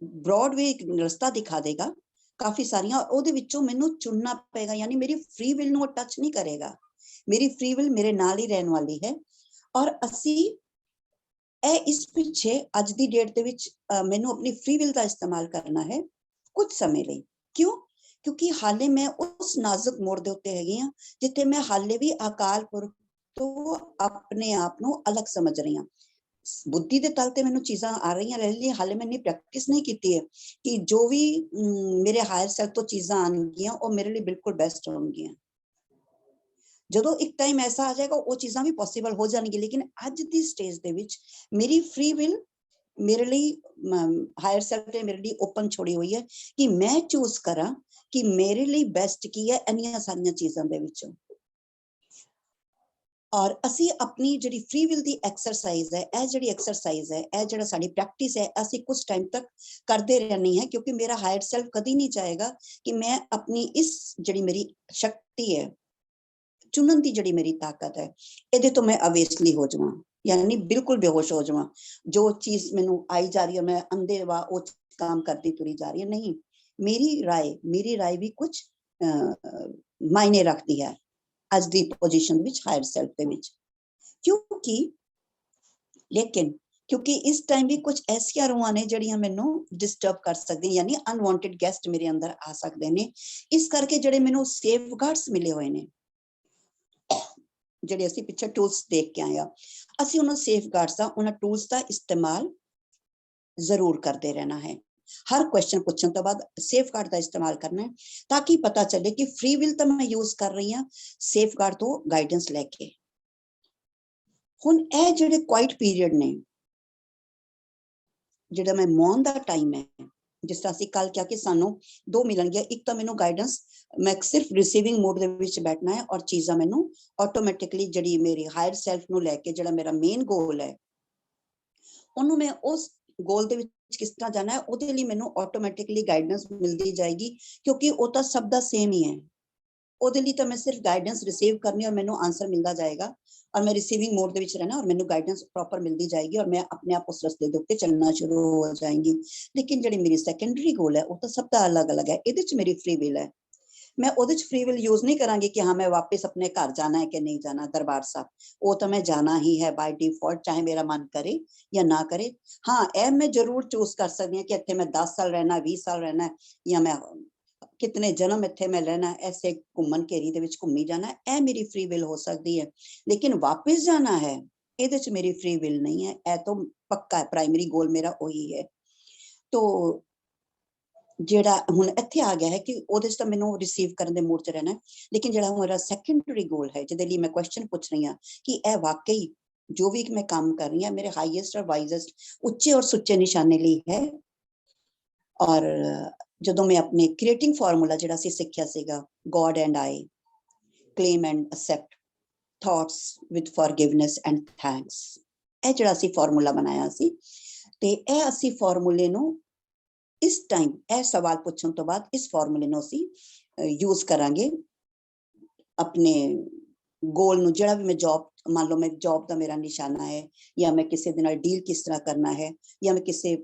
ਬ੍ਰੌਡਵੇ ਇੱਕ ਰਸਤਾ ਦਿਖਾ ਦੇਗਾ ਕਾਫੀ ਸਾਰੀਆਂ, ਉਹਦੇ ਵਿੱਚੋਂ ਮੈਨੂੰ ਚੁਣਨਾ ਪਏਗਾ। ਯਾਨੀ ਮੇਰੀ ਫ੍ਰੀ ਵਿਲ ਨੂੰ ਉਹ ਟੱਚ ਨਹੀਂ ਕਰੇਗਾ, ਮੇਰੀ ਫ੍ਰੀ ਵਿਲ ਮੇਰੇ ਨਾਲ ਹੀ ਰਹਿਣ ਵਾਲੀ ਹੈ। ਔਰ ਅਸੀਂ ਇਹ ਇਸ ਪਿੱਛੇ ਅੱਜ ਦੀ ਡੇਟ ਦੇ ਵਿੱਚ ਮੈਨੂੰ ਆਪਣੀ ਫ੍ਰੀ ਵਿਲ ਦਾ ਇਸਤੇਮਾਲ ਕਰਨਾ ਹੈ ਕੁਝ ਸਮੇਂ ਲਈ। ਕਿਉਂ? ਕਿਉਂਕਿ ਹਾਲੇ ਮੈਂ ਉਸ ਨਾਜ਼ੁਕ ਮੋੜ ਦੇ ਉੱਤੇ ਹੈਗੀ ਹਾਂ ਜਿੱਥੇ ਮੈਂ ਹਾਲੇ ਵੀ ਅਕਾਲ ਪੁਰਖ ਤੋਂ ਆਪਣੇ ਆਪ ਨੂੰ ਅਲੱਗ ਸਮਝ ਰਹੀ ਹਾਂ। ਬੁੱਧੀ ਦੇ ਤਲ ਤੇ ਮੈਨੂੰ ਚੀਜ਼ਾਂ ਆ ਰਹੀਆਂ ਰਹਿ ਲਈ, ਹਾਲੇ ਮੈਂ ਪ੍ਰੈਕਟਿਸ ਨਹੀਂ ਕੀਤੀ ਹੈ ਕਿ ਜੋ ਵੀ ਮੇਰੇ ਹਾਇਰ ਸੈਲਫ ਤੋਂ ਚੀਜ਼ਾਂ ਆਉਣਗੀਆਂ ਉਹ ਮੇਰੇ ਲਈ ਬਿਲਕੁਲ ਬੈਸਟ ਹੋਣਗੀਆਂ। ਜਦੋਂ ਇੱਕ ਟਾਈਮ ਐਸਾ ਆ ਜਾਏਗਾ ਉਹ ਚੀਜ਼ਾਂ ਵੀ ਪੋਸੀਬਲ ਹੋ ਜਾਣਗੀਆਂ। ਲੇਕਿਨ ਅੱਜ ਦੀ ਸਟੇਜ ਦੇ ਵਿੱਚ ਮੇਰੀ ਫ੍ਰੀ ਵਿਲ ਮੇਰੇ ਲਈ ਹਾਇਰ ਸੈਲਫ ਨੇ ਮੇਰੇ ਲਈ ਓਪਨ ਛੋੜੀ ਹੋਈ ਹੈ ਕਿ ਮੈਂ ਚੂਜ਼ ਕਰਾਂ ਕਿ ਮੇਰੇ ਲਈ ਬੈਸਟ ਕੀ ਹੈ ਇੰਨੀਆਂ ਸਾਰੀਆਂ ਚੀਜ਼ਾਂ ਦੇ ਵਿੱਚੋਂ। ਔਰ ਅਸੀਂ ਆਪਣੀ ਜਿਹੜੀ ਫ੍ਰੀ ਵਿਲ ਦੀ ਐਕਸਰਸਾਈਜ਼ ਹੈ, ਇਹ ਜਿਹੜੀ ਐਕਸਰਸਾਈਜ਼ ਹੈ, ਇਹ ਜਿਹੜਾ ਸਾਡੀ ਪ੍ਰੈਕਟਿਸ ਹੈ, ਅਸੀਂ ਕੁਝ ਟਾਈਮ ਤੱਕ ਕਰਦੇ ਰਹਿਣੀ ਹੈ। ਕਿਉਂਕਿ ਮੇਰਾ ਹਾਇਰ ਸੈਲਫ ਕਦੀ ਨਹੀਂ ਚਾਹੇਗਾ ਕਿ ਮੈਂ ਆਪਣੀ ਇਸ ਜਿਹੜੀ ਮੇਰੀ ਸ਼ਕਤੀ ਹੈ, ਚੁਣਨ ਦੀ ਜਿਹੜੀ ਮੇਰੀ ਤਾਕਤ ਹੈ, ਇਹਦੇ ਤੋਂ ਮੈਂ ਅਵੇਸਲੀ ਹੋ ਜਾਵਾਂ, ਯਾਨੀ ਬਿਲਕੁਲ ਬੇਹੋਸ਼ ਹੋ ਜਾਵਾਂ। ਜੋ ਚੀਜ਼ ਮੈਨੂੰ ਆਈ ਜਾ ਰਹੀ ਹੈ ਮੈਂ ਅੰਧੇ ਵਾ ਉਹ ਕੰਮ ਕਰਦੀ ਤੁਰੀ ਜਾ ਰਹੀ ਹੈ। ਨਹੀਂ, ਮੇਰੀ ਰਾਏ ਵੀ ਕੁਝ ਮਾਇਨੇ ਰੱਖਦੀ ਹੈ ਅੱਜ ਦੀ ਪੋਜੀਸ਼ਨ ਵਿੱਚ, ਹਾਇਰ ਸੈਲਫ ਦੇ ਵਿੱਚ। ਕਿਉਂਕਿ ਇਸ ਟਾਈਮ ਵੀ ਕੁਝ ਐਸੀਆਂ ਰੂਹਾਂ ਨੇ ਜਿਹੜੀਆਂ ਮੈਨੂੰ ਡਿਸਟਰਬ ਕਰ ਸਕਦੀਆਂ, ਯਾਨੀ ਅਨਵਾਂਟਡ ਗੈਸਟ ਮੇਰੇ ਅੰਦਰ ਆ ਸਕਦੇ ਨੇ। ਇਸ ਕਰਕੇ ਜਿਹੜੇ ਮੈਨੂੰ ਸੇਫਗਾਰਡਸ ਮਿਲੇ ਹੋਏ ਨੇ, ਜਿਹੜੇ ਅਸੀਂ ਪਿੱਛੇ ਟੂਲਸ ਦੇਖ ਕੇ ਆਏ ਆ, ਅਸੀਂ ਉਹਨਾਂ ਸੇਫਗਾਰਡਸ ਦਾ, ਉਹਨਾਂ ਟੂਲਸ ਦਾ ਇਸਤੇਮਾਲ ਜ਼ਰੂਰ ਕਰਦੇ ਰਹਿਣਾ ਹੈ। ਹਰ ਕੁਐਸਚਨ ਪੁੱਛਣ ਤੋਂ ਬਾਅਦ ਸੇਫਗਾਰਡ ਦਾ ਇਸਤੇਮਾਲ ਕਰਨਾ ਹੈ ਤਾਂ ਕਿ ਪਤਾ ਚੱਲੇ ਕਿ ਫ੍ਰੀ ਵਿਲ ਤਾਂ ਮੈਂ ਯੂਜ਼ ਕਰ ਰਹੀ ਹਾਂ ਸੇਫਗਾਰਡ ਤੋਂ ਗਾਈਡੈਂਸ ਲੈ ਕੇ। ਹੁਣ ਇਹ ਜਿਹੜੇ ਕੁਆਇਟ ਪੀਰੀਅਡ ਨੇ, ਜਿਹੜਾ ਮੈਂ ਮੌਨ ਦਾ ਟਾਈਮ ਹੈ, ਜਿਸ ਤਰ੍ਹਾਂ ਅਸੀਂ ਕੱਲ ਕਿਹਾ ਕਿ ਸਾਨੂੰ 2 ਮਿਲਣਗੇ, ਇੱਕ ਤਾਂ ਮੈਨੂੰ ਗਾਈਡੈਂਸ, ਮੈਂ ਸਿਰਫ ਰਿਸੀਵਿੰਗ ਮੋਡ ਦੇ ਵਿੱਚ ਬੈਠਣਾ ਹੈ ਔਰ ਚੀਜ਼ਾਂ ਮੈਨੂੰ ਆਟੋਮੈਟਿਕਲੀ ਜਿਹੜੀ ਮੇਰੀ ਹਾਇਰ ਸੈਲਫ ਨੂੰ ਲੈ ਕੇ ਜਿਹੜਾ ਮੇਰਾ ਮੇਨ ਗੋਲ ਹੈ, ਉਹਨੂੰ ਮੈਂ ਉਸ ਗੋਲ ਦੇ ਵਿੱਚ ਕਿਸ ਤਰ੍ਹਾਂ ਜਾਣਾ ਹੈ, ਉਹਦੇ ਲਈ ਮੈਨੂੰ ਆਟੋਮੈਟਿਕਲੀ ਗਾਈਡੈਂਸ ਮਿਲਦੀ ਜਾਏਗੀ। ਕਿਉਂਕਿ ਉਹ ਤਾਂ ਸਭ ਦਾ ਸੇਮ ਹੀ ਹੈ। ਉਹਦੇ ਲਈ ਤਾਂ ਮੈਂ ਸਿਰਫ ਗਾਈਡੈਂਸ ਰਿਸੀਵ ਕਰਨੀ ਔਰ ਮੈਨੂੰ ਆਨਸਰ ਮਿਲਦਾ ਜਾਏਗਾ ਔਰ ਮੈਂ ਰਿਸੀਵਿੰਗ ਮੋਡ ਦੇ ਵਿੱਚ ਰਹਿਣਾ ਔਰ ਮੈਨੂੰ ਗਾਈਡੈਂਸ ਪ੍ਰੋਪਰ ਮਿਲਦੀ ਜਾਏਗੀ ਔਰ ਮੈਂ ਆਪਣੇ ਆਪ ਉਸ ਰਸਤੇ ਦੇ ਉੱਤੇ ਚੱਲਣਾ ਸ਼ੁਰੂ ਹੋ ਜਾਏਂਗੀ। ਲੇਕਿਨ ਜਿਹੜੀ ਮੇਰੀ ਸੈਕੰਡਰੀ ਗੋਲ ਹੈ ਉਹ ਤਾਂ ਸਭ ਦਾ ਅਲੱਗ-ਅਲੱਗ ਹੈ। ਇਹਦੇ 'ਚ ਮੇਰੀ ਫ੍ਰੀ ਵਿਲ ਹੈ। ਮੈਂ ਉਹਦੇ 'ਚ ਫ੍ਰੀ ਵਿਲ ਯੂਜ਼ ਨਹੀਂ ਕਰਾਂਗੀ ਕਿ ਹਾਂ ਮੈਂ ਵਾਪਸ ਆਪਣੇ ਘਰ ਜਾਣਾ ਹੈ ਕਿ ਨਹੀਂ ਜਾਣਾ ਦਰਬਾਰ ਸਾਹਿਬ। ਉਹ ਤਾਂ ਮੈਂ ਜਾਣਾ ਹੀ ਹੈ ਬਾਈ ਡਿਫਾਲਟ, ਚਾਹੇ ਮੇਰਾ ਮਨ ਕਰੇ ਜਾਂ ਨਾ ਕਰੇ। ਹਾਂ, ਇਹ ਮੈਂ ਜ਼ਰੂਰ ਚੂਜ਼ ਕਰ ਸਕਦੀ ਹਾਂ ਕਿ ਇੱਥੇ ਮੈਂ 10 ਸਾਲ ਰਹਿਣਾ, 20 ਸਾਲ ਰਹਿਣਾ, ਜਾਂ ਮੈਂ ਕਿਤਨੇ ਜਨਮ ਇੱਥੇ ਮੈਂ ਰਹਿਣਾ, ਐਸੇ ਘੁੰਮਣ ਘੇਰੀ ਦੇ ਵਿੱਚ ਘੁੰਮੀ ਜਾਣਾ, ਇਹ ਮੇਰੀ ਫ੍ਰੀ ਵਿਲ ਹੋ ਸਕਦੀ ਹੈ। ਲੇਕਿਨ ਵਾਪਸ ਜਾਣਾ ਹੈ, ਇਹਦੇ 'ਚ ਮੇਰੀ ਫ੍ਰੀ ਵਿਲ ਨਹੀਂ ਹੈ। ਇਹ ਤਾਂ ਪੱਕਾ ਹੈ, ਪ੍ਰਾਇਮਰੀ ਗੋਲ ਮੇਰਾ ਉਹੀ ਹੈ। ਤੋ ਜਿਹੜਾ ਹੁਣ ਇੱਥੇ ਆ ਗਿਆ ਹੈ ਕਿ ਉਹਦੇ 'ਚ ਤਾਂ ਮੈਨੂੰ ਰਿਸੀਵ ਕਰਨ ਦੇ ਮੂਡ 'ਚ ਰਹਿਣਾ ਹੈ। ਲੇਕਿਨ ਜਿਹੜਾ ਮੇਰਾ ਸੈਕੰਡਰੀ ਗੋਲ ਹੈ, ਜਿਹਦੇ ਲਈ ਮੈਂ ਕੁਐਸਚਨ ਪੁੱਛ ਰਹੀ ਹਾਂ ਕਿ ਇਹ ਵਾਕਈ ਜੋ ਵੀ ਮੈਂ ਕੰਮ ਕਰ ਰਹੀ ਹਾਂ ਮੇਰੇ ਹਾਈਐਸਟ ਔਰ ਵਾਈਜ਼ੈਸਟ ਉੱਚੇ ਔਰ ਸੁੱਚੇ ਨਿਸ਼ਾਨੇ ਲਈ ਹੈ। ਔਰ ਜਦੋਂ ਮੈਂ ਆਪਣੇ ਕ੍ਰੀਏਟਿੰਗ ਫਾਰਮੂਲਾ ਜਿਹੜਾ ਸੀ ਸਿੱਖਿਆ ਸੀਗਾ, God and I, claim and accept, thoughts with forgiveness and thanks, ਇਹ ਜਿਹੜਾ ਅਸੀਂ ਫਾਰਮੂਲਾ ਬਣਾਇਆ ਸੀ, ਤੇ ਇਹ ਅਸੀਂ ਫਾਰਮੂਲੇ ਨੂੰ ਇਸ ਟਾਈਮ ਇਹ ਸਵਾਲ ਪੁੱਛਣ ਤੋਂ ਬਾਅਦ ਇਸ ਫਾਰਮੂਲੇ ਨੂੰ ਅਸੀਂ ਯੂਜ਼ ਕਰਾਂਗੇ ਆਪਣੇ ਗੋਲ ਨੂੰ। ਜਿਹੜਾ ਵੀ ਮੈਂ ਜੌਬ, ਮੰਨ ਲਓ ਮੈਂ ਜੌਬ ਦਾ ਮੇਰਾ ਨਿਸ਼ਾਨਾ ਹੈ, ਜਾਂ ਮੈਂ ਕਿਸੇ ਦੇ ਨਾਲ ਡੀਲ ਕਿਸ ਤਰ੍ਹਾਂ ਕਰਨਾ ਹੈ, ਜਾਂ ਮੈਂ ਕਿਸੇ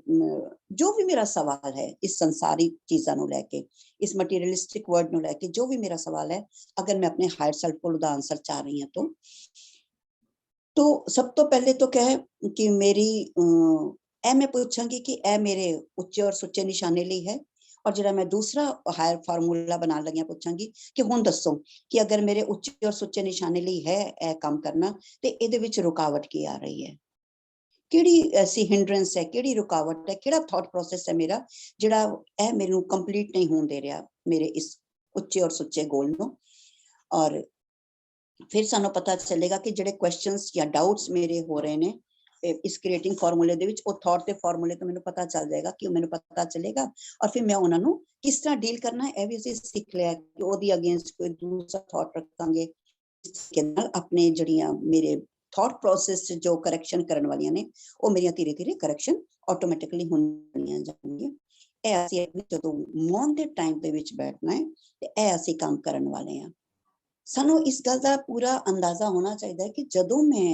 ਜੋ ਵੀ ਮੇਰਾ ਸਵਾਲ ਹੈ ਇਸ ਸੰਸਾਰੀ ਚੀਜ਼ਾਂ ਨੂੰ ਲੈ ਕੇ, ਇਸ ਮਟੀਰੀਅਲਿਸਟਿਕ ਵਰਲਡ ਨੂੰ ਲੈ ਕੇ ਜੋ ਵੀ ਮੇਰਾ ਸਵਾਲ ਹੈ, ਅਗਰ ਮੈਂ ਆਪਣੇ ਹਾਇਰ ਸੈਲਫ ਕੋਲ ਉਹਦਾ ਆਂਸਰ ਚਾਹ ਰਹੀ ਹਾਂ तो सब तो पहले तो क्या है कि मेरी ਇਹ ਮੈਂ ਪੁੱਛਾਂਗੀ ਕਿ ਇਹ ਮੇਰੇ ਉੱਚੇ ਔਰ ਸੁੱਚੇ ਨਿਸ਼ਾਨੇ ਲਈ ਹੈ। ਔਰ ਜਿਹੜਾ ਮੈਂ ਦੂਸਰਾ ਹਾਇਰ ਫਾਰਮੂਲਾ ਬਣਾਉਣ ਲੱਗਿਆ ਪੁੱਛਾਂਗੀ ਕਿ ਹੁਣ ਦੱਸੋ ਕਿ ਅਗਰ ਮੇਰੇ ਉੱਚੇ ਔਰ ਸੁੱਚੇ ਨਿਸ਼ਾਨੇ ਲਈ ਹੈ ਇਹ ਕੰਮ ਕਰਨਾ, ਤੇ ਇਹਦੇ ਵਿੱਚ ਰੁਕਾਵਟ ਕੀ ਆ ਰਹੀ ਹੈ, ਕਿਹੜੀ ਐਸੀ ਹਿੰਡਰੈਂਸ ਹੈ, ਕਿਹੜੀ ਰੁਕਾਵਟ ਹੈ, ਕਿਹੜਾ ਥਾਟ ਪ੍ਰੋਸੈਸ ਹੈ ਮੇਰਾ ਜਿਹੜਾ ਇਹ ਮੈਨੂੰ ਕੰਪਲੀਟ ਨਹੀਂ ਹੋਣ ਦੇ ਰਿਹਾ ਮੇਰੇ ਇਸ ਉੱਚੇ ਔਰ ਸੁੱਚੇ ਗੋਲ ਨੂੰ। ਔਰ ਫਿਰ ਸਾਨੂੰ ਪਤਾ ਚੱਲੇਗਾ ਕਿ ਜਿਹੜੇ ਕੁਐਸਚਨਸ ਜਾਂ ਡਾਊਟਸ ਮੇਰੇ ਹੋ ਰਹੇ ਨੇ ਇਸ ਕ੍ਰੀਏਟਿੰਗ ਫਾਰਮੂਲੇ ਦੇ ਵਿੱਚ, ਉਹ ਥਾਟ ਦੇ ਫਾਰਮੂਲੇ ਤੋਂ ਮੈਨੂੰ ਪਤਾ ਚੱਲ ਜਾਏਗਾ ਕਿ ਮੈਨੂੰ ਪਤਾ ਚੱਲੇਗਾ ਔਰ ਫਿਰ ਮੈਂ ਉਹਨਾਂ ਨੂੰ ਕਿਸ ਤਰ੍ਹਾਂ ਡੀਲ ਕਰਨਾ ਹੈ। ਇਹ ਵੀ ਅਸੀਂ ਸਿੱਖ ਲਿਆ ਕਿ ਉਹਦੀ ਅਗੇਂਸਟ ਕੋਈ ਦੂਸਰਾ ਥਾਟ ਰੱਖਾਂਗੇ ਕਿ ਨਾਲ ਆਪਣੇ ਜਿਹੜੀਆਂ ਮੇਰੇ ਥਾਟ ਪ੍ਰੋਸੈਸ ਜੋ ਕਰੈਕਸ਼ਨ ਕਰਨ ਵਾਲੀਆਂ ਨੇ ਉਹ ਮੇਰੀਆਂ ਧੀਰੇ ਧੀਰੇ ਕਰੈਕਸ਼ਨ ਆਟੋਮੈਟਿਕਲੀ ਹੋਣੀਆਂ ਜਾਣਗੀਆਂ। ਇਹ ਅਸੀਂ ਜਦੋਂ ਮੌਨ ਦੇ ਟਾਈਮ ਦੇ ਵਿੱਚ ਬੈਠਣਾ ਹੈ ਤੇ ਇਹ ਅਸੀਂ ਕੰਮ ਕਰਨ ਵਾਲੇ ਹਾਂ। ਸਾਨੂੰ ਇਸ ਗੱਲ ਦਾ ਪੂਰਾ ਅੰਦਾਜ਼ਾ ਹੋਣਾ ਚਾਹੀਦਾ ਹੈ ਕਿ ਜਦੋਂ ਮੈਂ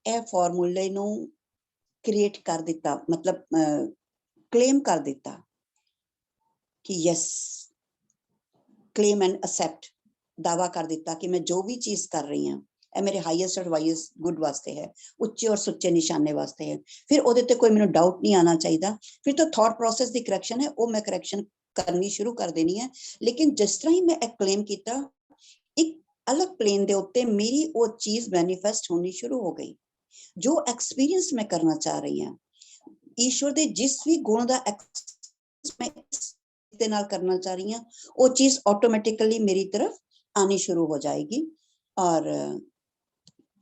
ਇਹ ਫਾਰਮੂਲੇ ਨੂੰ ਕ੍ਰੀਏਟ ਕਰ ਦਿੱਤਾ, ਮਤਲਬ ਕਲੇਮ ਕਰ ਦਿੱਤਾ ਕਿ ਯੈਸ, ਕਲੇਮ ਐਂਡ ਅਸੈਪਟ, ਦਾਵਾ ਕਰ ਦਿੱਤਾ ਕਿ ਮੈਂ ਜੋ ਵੀ ਚੀਜ਼ ਕਰ ਰਹੀ ਹਾਂ ਇਹ ਮੇਰੇ ਹਾਈਐਸਟ ਐਡਵਾਈਸ ਗੁੱਡ ਵਾਸਤੇ ਹੈ, ਉੱਚੇ ਔਰ ਸੁੱਚੇ ਨਿਸ਼ਾਨੇ ਵਾਸਤੇ ਹੈ, ਫਿਰ ਉਹਦੇ ਤੇ ਕੋਈ ਮੈਨੂੰ ਡਾਊਟ ਨਹੀਂ ਆਣਾ ਚਾਹੀਦਾ। ਫਿਰ ਤਾਂ ਥਾਟ ਪ੍ਰੋਸੈਸ ਦੀ ਕਰੈਕਸ਼ਨ ਹੈ, ਉਹ ਮੈਂ ਕਰੈਕਸ਼ਨ ਕਰਨੀ ਸ਼ੁਰੂ ਕਰ ਦੇਣੀ ਹੈ। ਲੇਕਿਨ ਜਿਸ ਤਰ੍ਹਾਂ ਹੀ ਮੈਂ ਇਹ ਕਲੇਮ ਕੀਤਾ, ਇੱਕ ਅਲੱਗ ਪਲੇਨ ਦੇ ਉੱਤੇ ਮੇਰੀ ਉਹ ਚੀਜ਼ ਮੈਨੀਫੈਸਟ ਹੋਣੀ ਸ਼ੁਰੂ ਹੋ ਗਈ। ਜੋ ਐਕਸਪੀਰੀਅੰਸ ਮੈਂ ਕਰਨਾ ਚਾਹ ਰਹੀ ਹਾਂ, ਈਸ਼ਵਰ ਦੇ ਜਿਸ ਵੀ ਗੁਣ ਦਾ ਮੈਂ ਦੇ ਨਾਲ ਕਰਨਾ ਚਾਹ ਰਹੀ ਹਾਂ, ਉਹ ਚੀਜ਼ ਆਟੋਮੈਟਿਕਲੀ ਮੇਰੀ ਤਰਫ ਆनी शुरू हो जाएगी। और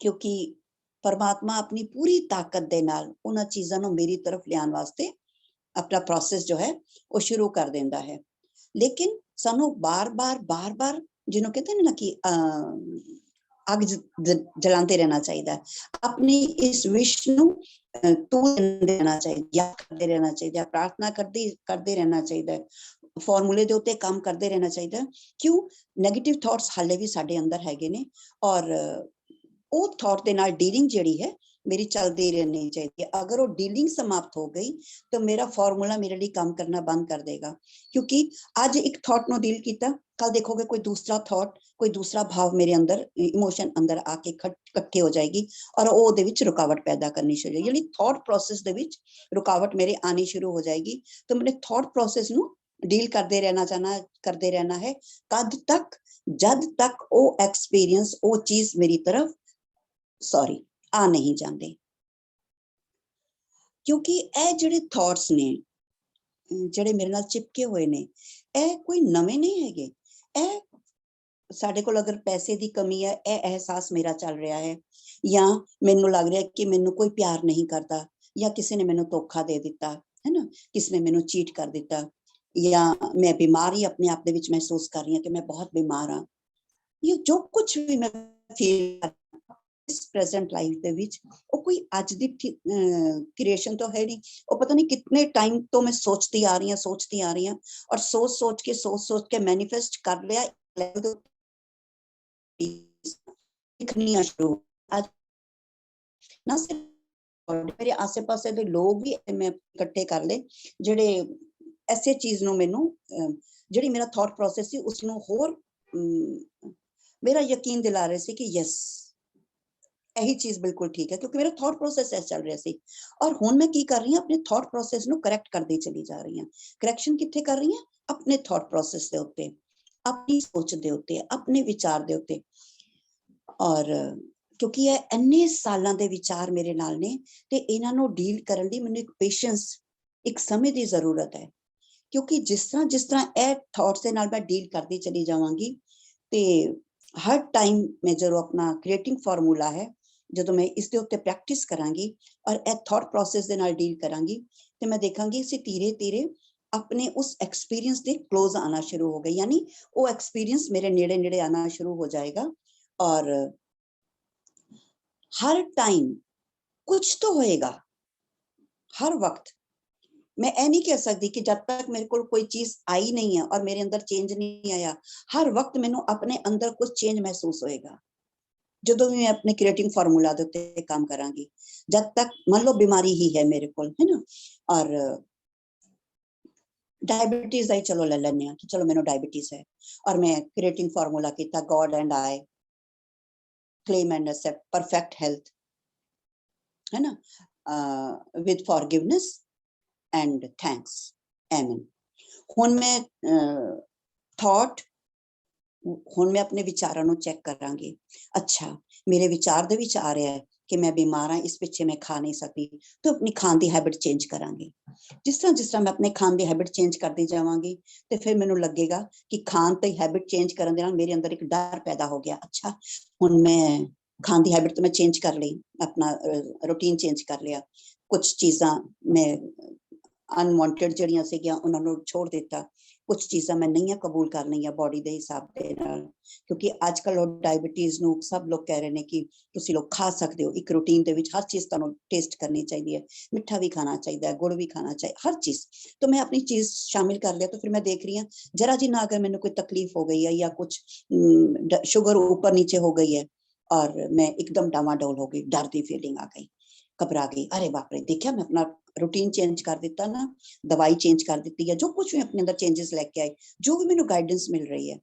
क्योंकि परमात्मा अपनी पूरी ताकत दे नाल उन्हां चीज़ां नूं मेरी तरफ लियाण वास्ते अपना प्रोसेस जो है वो शुरू कर देंदा है। लेकिन सानू बार बार जिन्हों कहते हैं ना कि अग जलाते रहना चाहिए, अपनी इस विश नूं रहना चाहिए, याद करते रहना चाहिए, प्रार्थना करते रहना चाहिए, फॉर्मूले दे उत्ते काम करते रहना चाहिए। क्यों? नैगेटिव थॉट्स हाले भी साडे अंदर हैगे ने, और ਉਹ थॉट ਦੇ ਨਾਲ ਡੀਲਿੰਗ ਜਿਹੜੀ ਹੈ ਮੇਰੀ ਚੱਲਦੀ ਰਹਿਣੀ ਚਾਹੀਦੀ ਹੈ। ਅਗਰ ਉਹ ਡੀਲਿੰਗ समाप्त हो गई तो मेरा फॉर्मूला मेरे लिए काम करना बंद कर देगा। क्योंकि आज एक थॉट ਨੂੰ ਡੀਲ ਕੀਤਾ, कल देखोगे कोई दूसरा थॉट, कोई दूसरा भाव मेरे अंदर, इमोशन अंदर आके इकट्ठे हो जाएगी और वो ਉਹਦੇ ਵਿੱਚ रुकावट पैदा करनी शुरू हो जाएगी। यानी थॉट प्रोसेस ਦੇ ਵਿੱਚ रुकावट मेरे आनी शुरू हो जाएगी। तो मैंने थॉट प्रोसेस ਨੂੰ ਡੀਲ करते रहना है। कद तक? जद तक वो एक्सपीरियंस, वो चीज मेरी तरफ आ नहीं जाते। क्योंकि ਇਹ ਜਿਹੜੇ ਥਾਟਸ ਨੇ ਜਿਹੜੇ ਮੇਰੇ ਨਾਲ ਚਿਪਕੇ ਹੋਏ ਨੇ, ਇਹ ਕੋਈ ਨਵੇਂ ਨਹੀਂ ਹੈਗੇ। ਇਹ ਸਾਡੇ ਕੋਲ ਅਗਰ ਪੈਸੇ ਦੀ ਕਮੀ ਹੈ, ਇਹ ਅਹਿਸਾਸ ਮੇਰਾ ਚੱਲ ਰਿਹਾ ਹੈ, ਜਾਂ ਮੈਨੂੰ ਲੱਗ ਰਿਹਾ ਕਿ ਮੈਨੂੰ ਕੋਈ ਪਿਆਰ ਨਹੀਂ ਕਰਦਾ, ਜਾਂ ਕਿਸੇ ਨੇ ਮੈਨੂੰ ਧੋਖਾ ਦੇ ਦਿੱਤਾ ਹੈ ਨਾ, ਕਿਸੇ ਨੇ ਮੈਨੂੰ ਚੀਟ ਕਰ ਦਿੱਤਾ, ਜਾਂ ਮੈਂ ਬਿਮਾਰੀ ਆਪਣੇ ਆਪ ਦੇ ਵਿੱਚ ਮਹਿਸੂਸ ਕਰ ਰਹੀ ਹਾਂ ਕਿ ਮੈਂ ਬਹੁਤ ਬਿਮਾਰ ਹਾਂ। ਇਹ ਜੋ ਕੁਝ ਵੀ ਮੈਂ ਫੀਲ इस प्रेजेंट लाइफ ਦੇ ਵਿੱਚ, ਉਹ ਕੋਈ ਅੱਜ ਦੀ ਕ੍ਰੀਏਸ਼ਨ तो है नहीं। ਉਹ ਪਤਾ नहीं कितने टाइम तो मैं सोचती आ रही हूँ और सोच के मैनिफेस्ट कर लिया। दिखनियां शुरू आज ना सिर्फ मेरे आसे पासे ਦੇ ਲੋਕ ਵੀ ਮੈਂ ਇਕੱਠੇ ਕਰ ਲਏ ਜਿਹੜੇ ਐਸੇ ਚੀਜ਼ ਨੂੰ ਮੈਨੂੰ, ਜਿਹੜੀ ਮੇਰਾ ਥਾਟ ਪ੍ਰੋਸੈਸ ਸੀ ਉਸ ਨੂੰ ਹੋਰ ਮੇਰਾ ਯਕੀਨ ਦਿਲਾ ਰਹੇ ਸੀ ਕਿ ਯੈਸ यही चीज बिल्कुल ठीक है, क्योंकि मेरा थॉट प्रोसेस ऐसा चल रहा सी। और हुण मैं की कर रही हूँ, अपने थॉट प्रोसेस नु करेक्ट करती चली जा रही हूँ। करेक्शन कित्थे कर रही हूँ? अपने थॉट प्रोसेस दे उत्ते, अपनी सोच दे उत्ते, अपने विचार दे उत्ते। और क्योंकि ये इन्ने सालां दे विचार मेरे नाल ने, ते इन्हां नू डील करन दी मैनूं एक पेशेंस, एक समय दी जरूरत है। क्योंकि जिस तरह ए थॉट्स दे नाल मैं डील करती चली जावांगी, ते हर टाइम मैं जो अपना क्रिएटिंग फार्मूला है, ਜਦੋਂ मैं इसके उत्ते प्रैक्टिस करांगी और ए थॉट प्रोसेस दे नाल डील करांगी, ते मैं देखांगी इसे धीरे धीरे अपने उस एक्सपीरियंस दे क्लोज आना शुरू हो गई। यानी वो एक्सपीरियंस मेरे नेड़े नेड़े आना शुरू हो जाएगा। और हर टाइम कुछ तो होएगा, हर वक्त। मैं ये नहीं कह सकती कि जब तक मेरे को कोई चीज आई नहीं है और मेरे अंदर चेंज नहीं आया, हर वक्त मैनू अपने अंदर कुछ चेंज महसूस होएगा ਜਦੋਂ ਵੀ मैं अपने क्रिएटिंग फार्मूला ਦੇ ਉੱਤੇ काम करांगी। जब तक मान लो बीमारी ही है मेरे को, है ना, और डायबिटीज आई, चलो ले लेने कि चलो मैंने डायबिटीज है, और मैं क्रिएटिंग फार्मूला किया God and I claim and accept perfect health, है ना, विद फॉरगिवनेस एंड थैंक्स, आमीन। हुण मैं थॉट, हुण मैं अपने विचारों को चेक करांगी। अच्छा, मेरे विचार दे विच आ रहा है कि मैं बीमार हाँ, इस पिछे मैं खा नहीं सकती, तो अपनी खान की हैबिट चेंज करांगी। जिस तरह मैं अपने खान की हैबिट चेंज करती जावांगी, तो फिर मैनूं लगेगा कि खान की हैबिट चेंज करन दे नाल मेरे अंदर एक डर पैदा हो गया। अच्छा, हुण मैं खान की हैबिट तो मैं चेंज कर ली, अपना रूटीन चेंज कर लिया, कुछ चीज़ां मैं अनवांटेड जड़ियां सीगियां उन्हां नूं छोड़ दिता, ਕੁਝ ਚੀਜ਼ਾਂ ਮੈਂ ਨਹੀਂ ਕਬੂਲ ਕਰ ਲਈਆਂ ਬੋਡੀ ਦੇ ਹਿਸਾਬ ਦੇ ਨਾਲ, ਕਿਉਂਕਿ ਅੱਜ ਕੱਲ ਉਹ ਡਾਇਬੀਟੀਜ਼ ਨੂੰ ਸਭ ਲੋਕ ਕਹਿ ਰਹੇ ਨੇ ਕਿ ਤੁਸੀਂ ਲੋਕ ਖਾ ਸਕਦੇ ਹੋ, ਇੱਕ ਰੂਟੀਨ ਦੇ ਵਿੱਚ ਹਰ ਚੀਜ਼ ਤੁਹਾਨੂੰ ਟੇਸਟ ਕਰਨੀ ਚਾਹੀਦੀ ਹੈ, ਮਿੱਠਾ ਵੀ ਖਾਣਾ ਚਾਹੀਦਾ ਹੈ, ਗੁੜ ਵੀ ਖਾਣਾ ਚਾਹੀਦਾ, हर चीज। तो मैं अपनी चीज शामिल कर लिया, तो फिर मैं देख रही हूँ जरा जी ना अगर मैंने कोई तकलीफ हो गई है या कुछ शुगर ऊपर नीचे हो गई है और मैं एकदम डामाडोल हो गई, डर की फीलिंग आ गई, घबरा गई, अरे बाप रे, देखा मैं अपना रूटीन चेंज कर दिता ना, दवाई चेंज कर दी है, जो कुछ भी अपने अंदर चेंजेस लेके आए, जो भी मैंने गाइडेंस मिल रही है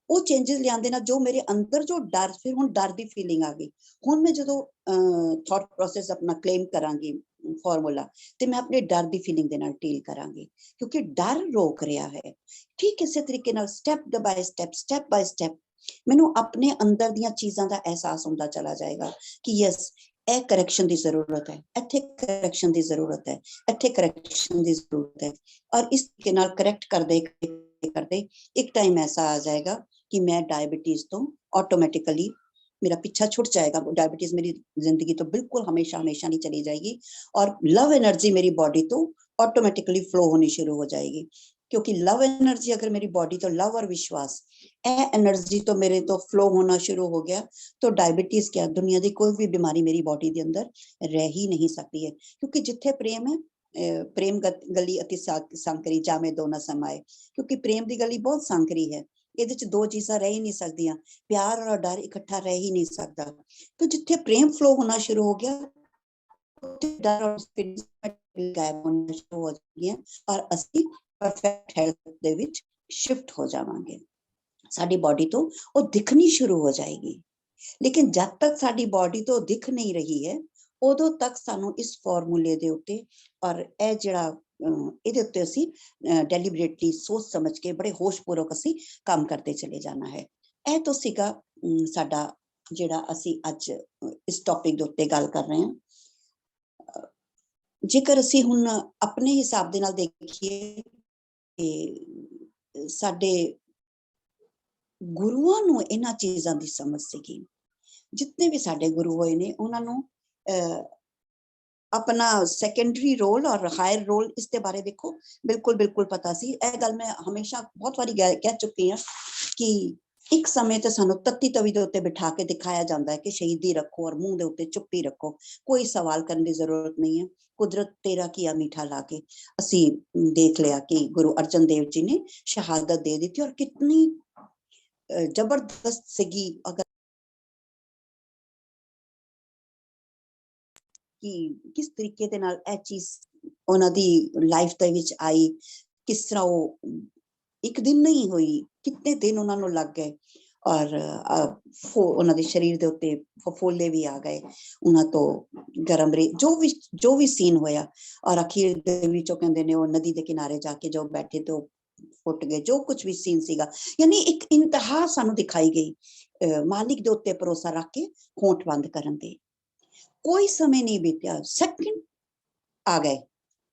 वो चेंजेस लियाते ना, जो मेरे अंदर जो डर, फिर हुण डर की फीलिंग आ गई। हुण मैं जो थॉट प्रोसेस अपना क्लेम करांगी फॉर्मूला, तो मैं अपने डर की फीलिंग दे नाल डील करांगी, क्योंकि डर रोक रहा है। ठीक इस तरीके नाल स्टेप बाय स्टेप मैनू अपने अंदर दियां चीज़ां दा एहसास होंदा चला जाएगा कि यस, ए करैक्शन की जरूरत है, इत्थे करैक्शन की जरूरत है, इत्थे करैक्शन की जरूरत है। और इस तरीके नाल करैक्ट करदे करदे एक टाइम ऐसा आ जाएगा कि मैं डायबिटीज तो ऑटोमेटिकली मेरा पीछा छुट जाएगा, डायबिटीज मेरी जिंदगी तो बिल्कुल हमेशा हमेशा नहीं चली जाएगी, और लव एनर्जी मेरी बॉडी तो ऑटोमेटिकली फ्लो होनी शुरू हो जाएगी। क्योंकि लव एनर्जी अगर मेरी बॉडी तो लव और विश्वास, ए एनर्जी तो मेरे तो फ्लो होना शुरू हो गया, तो डायबिटीज क्या, दुनिया की कोई भी बीमारी मेरी बॉडी के अंदर रह ही नहीं सकती है। क्योंकि जिथे प्रेम है, प्रेम गली अति सांकरी, जामे दो ना समाए, क्योंकि प्रेम की गली बहुत सांकरी है, ਇਹਦੇ ਚ ਦੋ ਚੀਜ਼ਾਂ ਰਹਿ ਹੀ ਨਹੀਂ ਸਕਦੀਆਂ, ਪਿਆਰ और डर इकट्ठा रह ही नहीं सकता। तो जिथे प्रेम फ्लो होना शुरू हो गया, डर और गायब होना शुरू हो जाएंगे और ਅਸੀਂ परफेक्ट हेल्थ ਦੇ ਵਿੱਚ शिफ्ट हो जावांगे। साडी बॉडी तो वो दिखनी शुरू हो जाएगी। लेकिन जब तक साडी बॉडी तो दिख नहीं रही है, उदों तक सानू इस फॉर्मूले दे उत्ते और ए जिहड़ा ਇਹਦੇ ਉੱਤੇ ਅਸੀਂ ਡੈਲੀਬਰੇਟਲੀ ਸੋਚ ਸਮਝ ਕੇ ਬੜੇ ਹੋਸ਼ਪੂਰਵਕ ਅਸੀਂ ਕੰਮ ਕਰਦੇ ਚਲੇ ਜਾਣਾ ਹੈ। ਇਹ ਤੋਂ ਸੀਗਾ ਸਾਡਾ ਜਿਹੜਾ ਅਸੀਂ ਅੱਜ ਇਸ ਟੌਪਿਕ ਦੇ ਉੱਤੇ ਗੱਲ ਕਰ ਰਹੇ ਹਾਂ। ਜੇਕਰ ਅਸੀਂ ਹੁਣ ਆਪਣੇ ਹਿਸਾਬ ਦੇ ਨਾਲ ਦੇਖੀਏ ਕਿ ਸਾਡੇ ਗੁਰੂਆਂ ਨੂੰ ਇਹਨਾਂ ਚੀਜ਼ਾਂ ਦੀ ਸਮਝ ਸੀਗੀ, ਜਿਤਨੇ ਵੀ ਸਾਡੇ ਗੁਰੂ ਹੋਏ ਨੇ ਉਹਨਾਂ ਨੂੰ अपना सैकेंडरी रोल और हायर रोल इसके बारे देखो बिल्कुल बिल्कुल पता सी। यह गल मैं हमेशा बहुत बारी कह चुकी हाँ कि एक समय तो सानू तत्ती तवी के उत्ते बिठा के दिखाया जाता है कि शहीदी रखो और मुंह के उत्ते चुप्पी रखो, कोई सवाल करने की जरूरत नहीं है, कुदरत तेरा किया मीठा ला के। असी देख लिया कि गुरु अर्जन देव जी ने शहादत दे दी थी, और कितनी जबरदस्त सीगी। अगर कि किस तरीके दे नाल ए चीज उन्हां दी लाइफ दे विच आई, किस तरह वो एक दिन नहीं हुई, कितने दिन उन्होंने लग गए, और उन्हां दे शरीर दे उत्ते फफोले भी आ गए, उन्हां तो गरम रे जो भी सीन होया, और अखीर दे विचों कहंदे ने वो नदी दे किनारे जाके जो बैठे तो फुट गए, जो कुछ भी सीन सीगा। यानी एक इंतहा सानू दिखाई गई मालिक दे उत्ते भरोसा रख के होंठ बंद करन दे। कोई समय नहीं बीत्या, सेकंड आ गए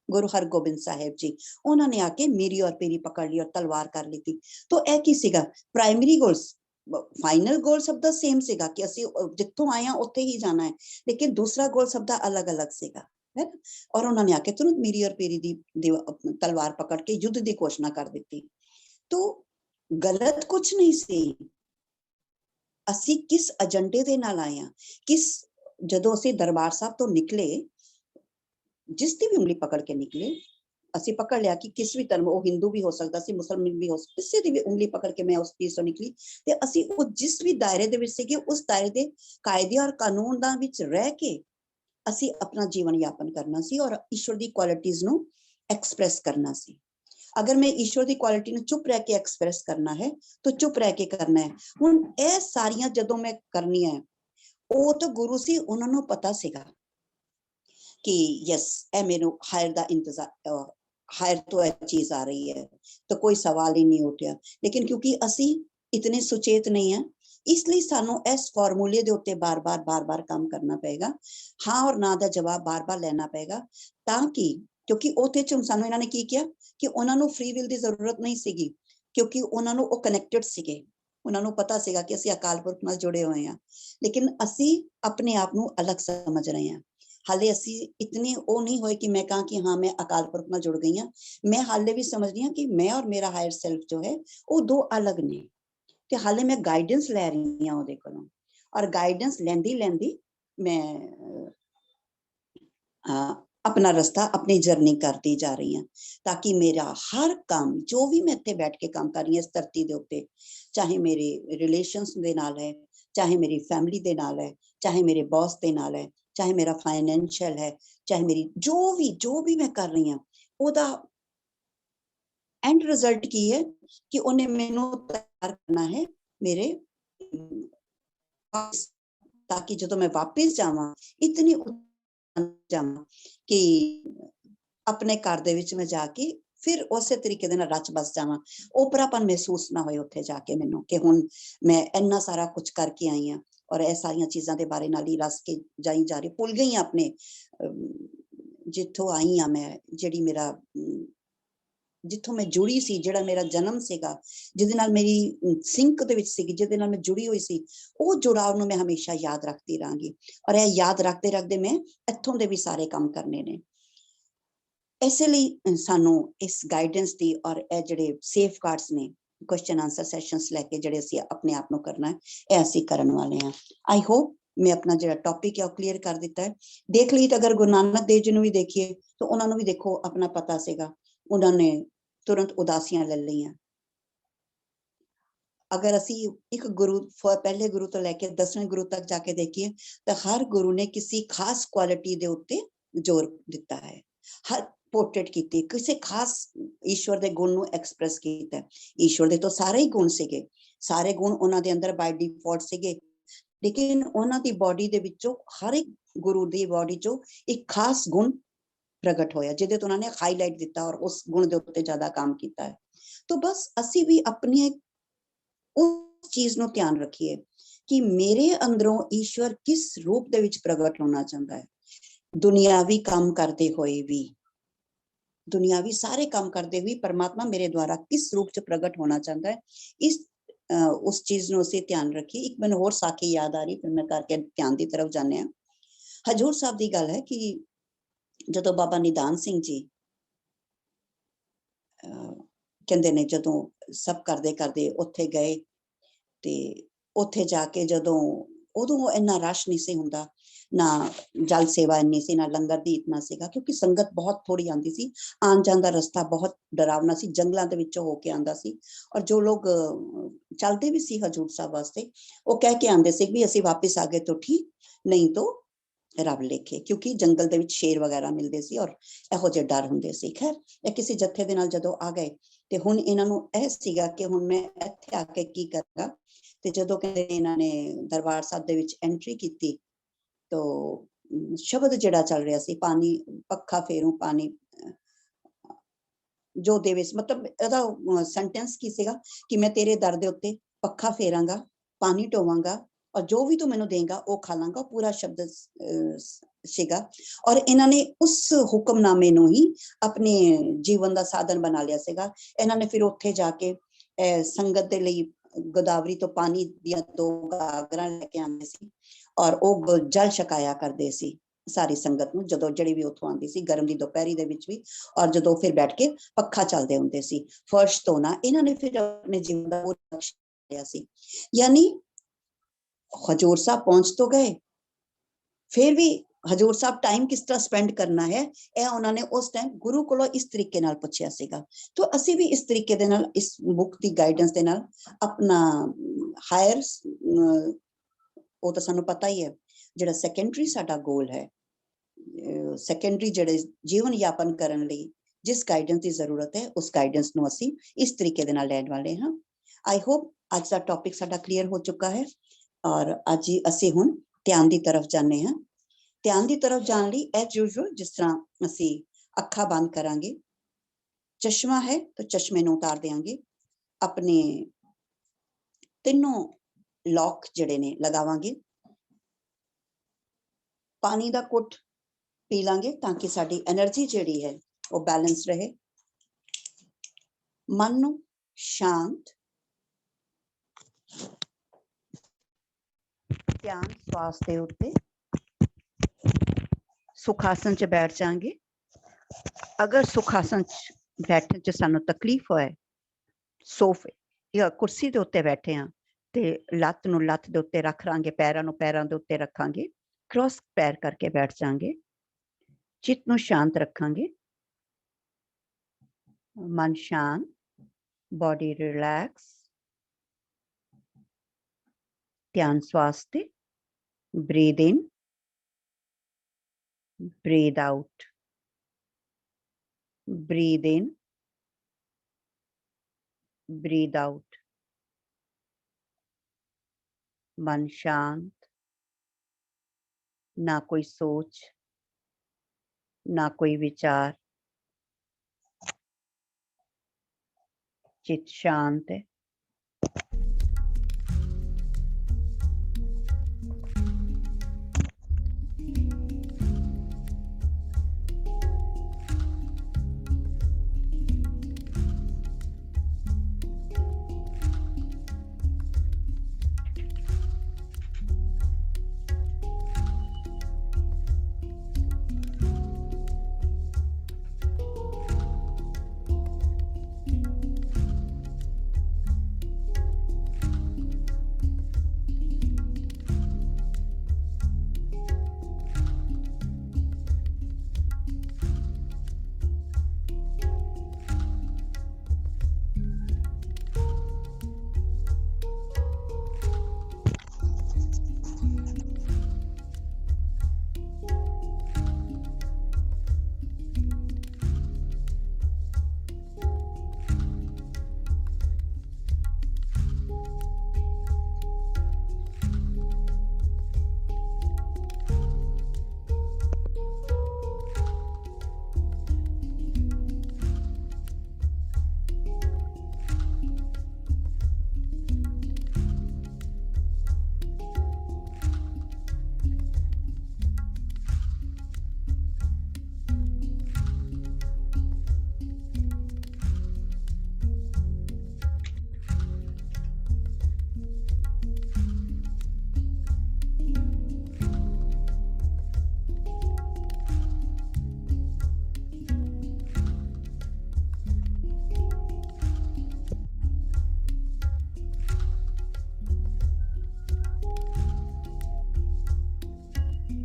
गुरु हरगोबिंद साहिब जी, उन्होंने आके मेरी और पेरी पकड़ ली और तलवार कर ली थी। तो यह की सीगा, प्राइमरी गोल्स, फाइनल गोल सब दा सेम सीगा कि असी जिथों आए हैं उत्थे ही जाना है, लेकिन दूसरा गोल सब दा अलग अलग सीगा, है ना। और उन्होंने आके तुरंत मेरी और पेरी दी तलवार पकड़ के युद्ध की घोषणा कर दी। तो गलत कुछ नहीं सी, असी किस एजेंडे दे नाल आए हैं, किस जदों असी दरबार साहब तो निकले, जिसकी भी उंगली पकड़ के निकले, असी पकड़ लिया कि किस भी धर्म, वो हिंदू भी हो सकता सी, मुसलमान भी हो सकता, किसी की भी उंगली पकड़ के मैं उस चीज तो निकली, ते असी वो जिस भी दायरे दे विच सीगे उस दायरे दे कायदे और कानून दा विच रह के असी अपना जीवन यापन करना सी और ईश्वर दी क्वालिटीज नू एक्सप्रेस करना सी। अगर मैं ईश्वर की क्वालिटी ने चुप रह के एक्सप्रेस करना है तो चुप रह के करना है। हुण ए सारियां जदों मैं करनी है, वो तो गुरु सी, उन्होंने पता सीगा कि यस ए मेनू हायर दा इंतजार, हायर तो यह चीज आ रही है, तो कोई सवाल ही नहीं उठा। लेकिन क्योंकि असी इतने सुचेत नहीं है, इसलिए सानू इस फॉर्मूले दे उत्ते बार बार काम करना पएगा, हाँ और ना दा जवाब बार बार लेना पएगा, ताकि क्योंकि ओते च सानू इन्होंने की किया कि उन्होंने फ्री विल की जरूरत नहीं सीगी, क्योंकि उन्होंने वो कनैक्टेड सीगे, उन्होंने पता सीगा कि असी अकाल पुरख नाल जुड़े हुए हैं, लेकिन असी अपने आप नू अलग समझ रहे हैं। हाले असी इतने वो नहीं होए कि मैं कहा कि हाँ मैं अकाल पुरख नाल जुड़ गई हाँ। मैं हाले भी समझदी हाँ कि मैं और मेरा हायर सेल्फ जो है वो दो अलग ने, ते हाले मैं गाइडेंस लै रही हाँ ओहदे कोलों, और गाइडेंस लैंदी लैंदी मैं अपना रास्ता अपनी जर्नी करती जा रही हूँ, ताकि मेरा हर काम जो भी मैं इत्थे बैठ के काम कर रही हूँ इस धरती दे उत्ते, चाहे मेरे रिलेशंस दे नाल है, चाहे मेरी फैमिली दे नाल है, चाहे मेरे बॉस दे नाल है, चाहे मेरा फाइनेंशियल है, चाहे मेरी जो भी मैं कर रही हूँ, ओदा एंड रिजल्ट की है कि उन्हें मैनू तैयार करना है मेरे ताकि जो मैं वापस जावा इतनी जावा कि अपने घर दे विच मैं जाके फिर उस तरीके दे नाल रच बस जावा, ओपरापन महसूस ना होए उत्थे जाके मैनू कि हुण मैं इन्ना सारा कुछ करके आई हाँ और ये सारियां चीज़ां दे बारे नाल ही रस के जाई जा रही, भुल गई अपने जिथों आई हाँ मैं, जिहड़ी मेरा जिथों मैं जुड़ी सी, जिहड़ा मेरा जन्म सीगा, जिहदे नाल मेरी सिंक दे विच सीगी, जिहदे नाल मैं जुड़ी हुई सी, वो जुड़ाव नूं मैं हमेशा याद रखती रहांगी और यह याद रखते रखते मैं इत्थों दे भी सारे काम करने ने। इस लई सानू इस गाइडेंस दी और ये जिहड़े सेफ गार्ड्स ने क्वेश्चन आंसर सैशंस लैके जिहड़े असीं अपने आप नूं करना है, ये असीं करन वाले हां। आई होप मैं अपना जिहड़ा टॉपिक है वो क्लीयर कर दिता है। देख ली तो अगर गुरु नानक देव जी नूं भी देखिए तो उन्होंने भी देखो अपना पता सीगा, उन्होंने तुरंत उदासियां ले लियां। अगर असी एक गुरु पहले गुरु तो लैके 10वें गुरु तक जाके देखिए तो हर गुरु ने किसी खास क्वालिटी दे उत्ते जोर दिता है, हर पोर्ट्रेट कीती किसी खास ईश्वर दे गुण नूं एक्सप्रेस कीता। ईश्वर दे तो सारे ही गुण सीगे, सारे गुण उन्हां दे अंदर बाय डिफॉल्ट सीगे, लेकिन उन्हां दी बॉडी दे विचों हर एक गुरु दी बॉडी चों एक खास गुण प्रगट होया जिहदे तो उन्होंने हाईलाइट दिता और उस गुण दे उत्ते ज्यादा काम कीता है। तो बस असी भी अपनी उस चीज नूं ध्यान रखिए कि मेरे अंदरों ईश्वर किस रूप दे विच प्रगट होना चाहता है। दुनियावी काम करते हुए भी, दुनियावी सारे काम करते हुए परमात्मा मेरे द्वारा किस रूप च प्रगट होना चाहता है, इस उस चीज नूं असीं ध्यान रखिए। एक मैनूं होर साखी याद आ रही, फिर मैं करके ध्यान की तरफ जाने आ। हजूर साहब की गल है कि जदों बाबा निधान सिंह जी कहंदे ने जदों सब करदे करदे उत्थे गए ते उत्थे जाके जदों उदों इन्ना रश नहीं सी हुंदा, ना जल सेवा इन्नी सी, ना लंगर दी इतना सीगा, क्योंकि संगत बहुत थोड़ी आंदी सी, आन जान दा रस्ता बहुत डरावना सी, जंगलां दे विचों हो के आंदा सी। और जो लोग चलदे भी सी हजूर साहब वास्ते वो कह के आंदे सी भी असीं वापस आ गए तो ठीक, नहीं तो रब लेखे, क्योंकि जंगल दे विच शेर वगैरह मिलदे सी और इहो जिहे डर हुंदे सी। खैर ये किसी जत्थे दे नाल जदों आ गए ते हुण इन्हां नूं इह सीगा कि हुण मैं इत्थे आके की करां। ते जदों कहंदे इन्हां ने दरबार साहब दे विच एंट्री कीती तो शब्द जिहड़ा चल रिहा सी, पानी पक्खा फेरूं पानी जो देवे, मतलब ਇਹਦਾ सेंटेंस की सीगा कि मैं तेरे दर दे उत्ते पक्खा फेरांगा, पानी ढोवांगा और जो भी तू मैनू देगा वो खा लांगा, पूरा शब्द सीगा। और इन्होंने उस हुक्मनामे नूं ही अपने जीवन का साधन बना लिया सीगा। इन्होंने फिर उत्थे जाके संगत दे लई गोदावरी तो पानी दियां 2 गागरां लेके आंदे सी और वो जल छकाया करदे सी सारी संगत नूं, जदों जिहड़ी भी उत्थों आंदी सी गर्म दी दोपहरी दे विच भी, और जदों फिर बैठ के पक्खा चलदे हुंदे सी, फर्श धोना। इन्होंने फिर अपने जीवन का पूरा लक्ष्य लिया सी। यानी हजूर साहब पहुंच तो गए, फिर भी हजूर साहब टाइम किस तरह स्पेंड करना है यह उन्होंने उस टाइम गुरु कोलों इस तरीके नाल पुछया सीगा। तो असी भी इस तरीके दे नाल इस बुक दी गाइडेंस दे नाल अपना हायर वो तो सानू पता ही है जिहड़ा सैकेंडरी साडा गोल है, सैकेंडरी जिहड़े जीवन यापन करन लई जिस गाइडेंस की जरूरत है उस गाइडेंस नूं असी इस तरीके दे नाल लैण वाले हां। आई होप अज दा टॉपिक साडा क्लीयर हो चुका है और अज असी हुण ध्यान की तरफ जाने हां। ध्यान की तरफ जाने लई एज यूजुअल जिस तरह असी अखां बंद करांगे, चश्मा है तो चश्मे नूं उतार देंगे, अपने तीनों लॉक जिहड़े ने लगावांगे, पानी दा घुट पी लांगे ताकि साडी एनर्जी जिहड़ी है वो बैलेंस रहे, मन नूं शांत, ध्यान श्वास दे उत्ते, सुखासन च बैठ जाएंगे। अगर सुखासन च बैठने च सानू तकलीफ होए, सोफे या कुर्सी दे उत्ते बैठे हाँ ते लत्त नूं लत्त दे उत्ते रख लांगे, पैरां नूं पैरां दे उत्ते रखांगे, क्रॉस पैर करके बैठ जाएंगे। चित्त नूं शांत रखांगे, मन शांत, बॉडी रिलैक्स। ध्यान श्वास ते breathe in, breathe out, breathe in, breathe out. मन शांत, ना कोई सोच, ना कोई विचार, चित्त शांत है।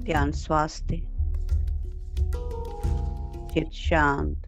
ध्यान श्वास ते, चित्त शांत।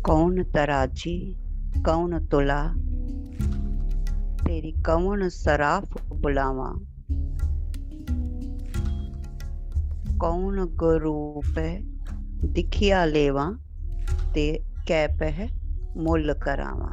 कौन तराजी कौन तुला, तेरी कौन सराफ बुलावा। कौन गुरूप दिखिया लेवा, ते कै पह मुल करावा।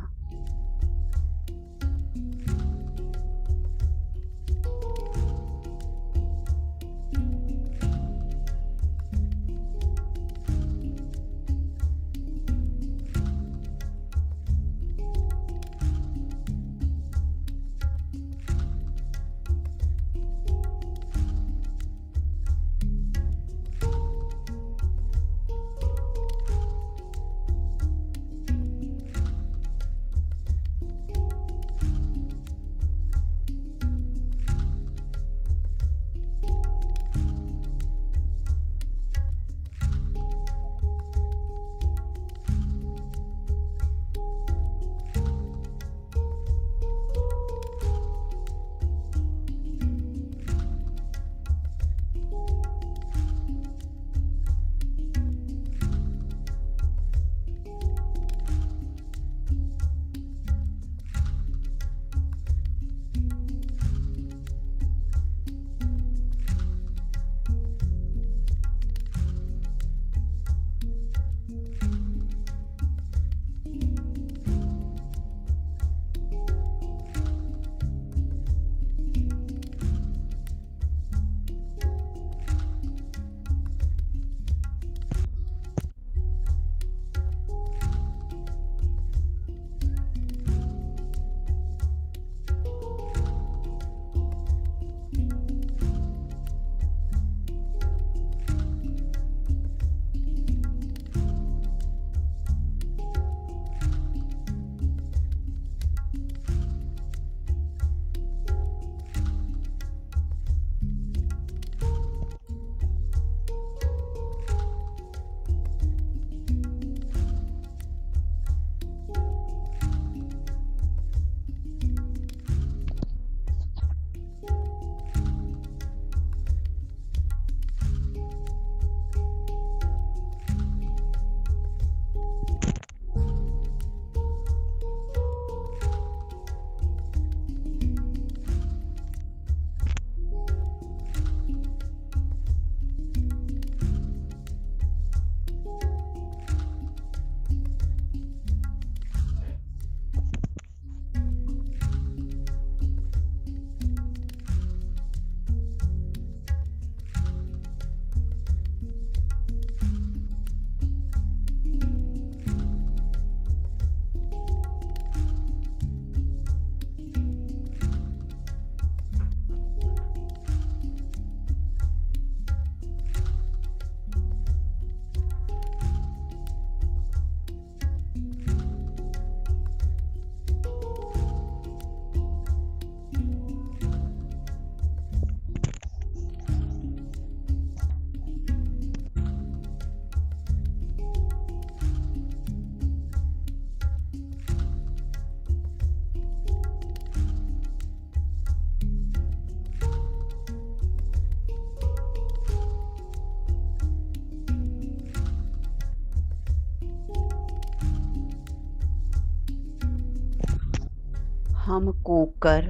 हम कूकर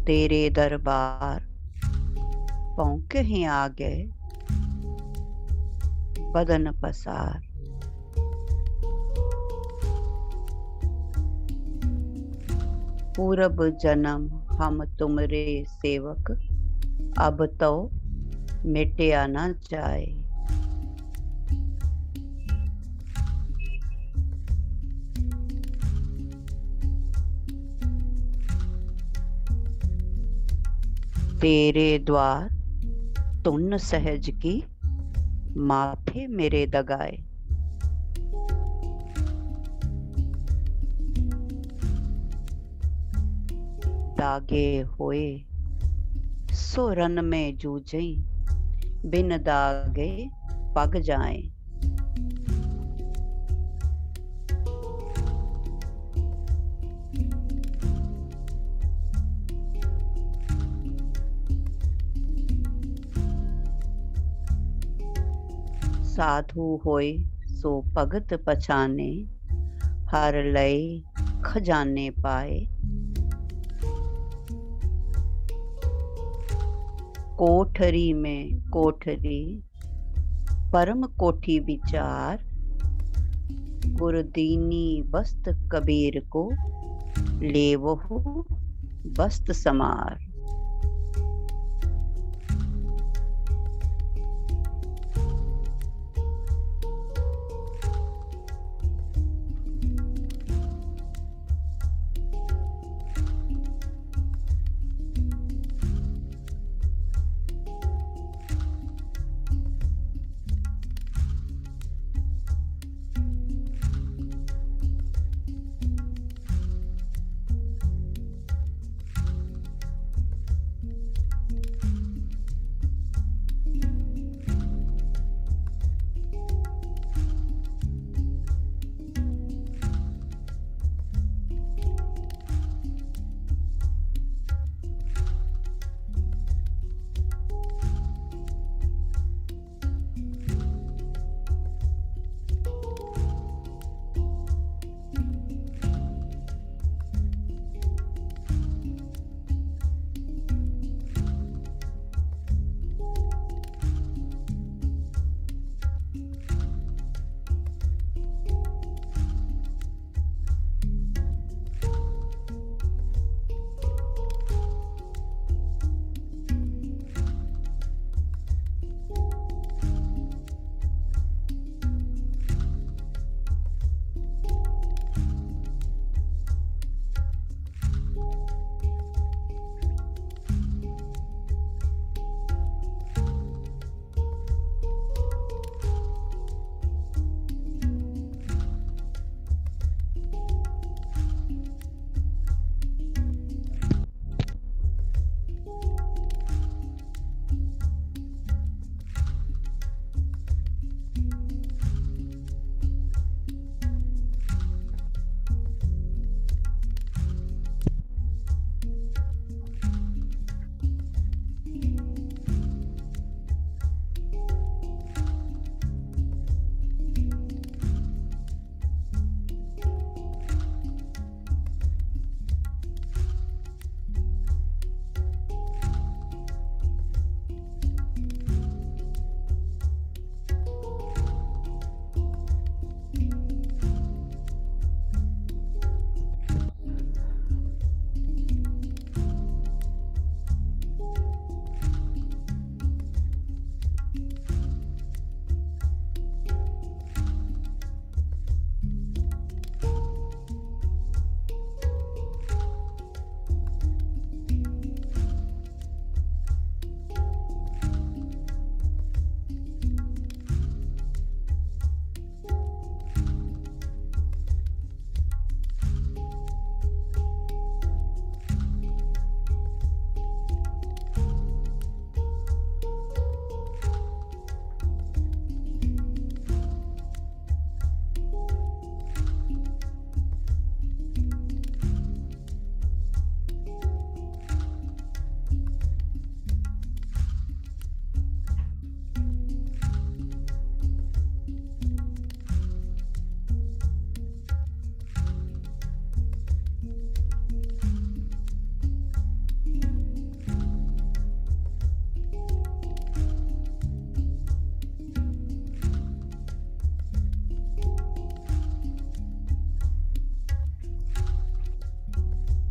तेरे दरबार, पौंके ही आ गए बदन पसार। पूरब जन्म हम तुमरे सेवक, अब तो मिटया न जाए। तेरे द्वार तुन सहज की, माथे मेरे दगाए। दागे होए सो रन में जूझई, बिन दागे पग जाए। साधु होए सो भगत पछाने, हर लय खजाने पाए। कोठरी में कोठरी, परम कोठी विचार, गुरुदीनी वस्त कबीर को, लेवहु वस्त समार।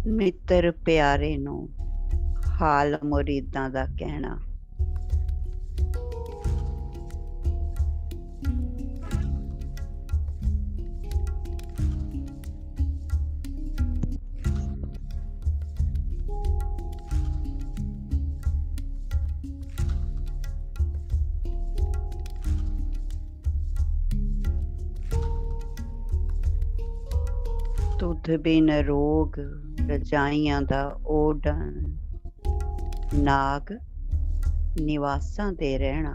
मित्र प्यारे नूं हाल मुरीदां दा कहना। तुध बिन रोग रजाइयां दा ओढ़न, नाग निवासां दे रहना।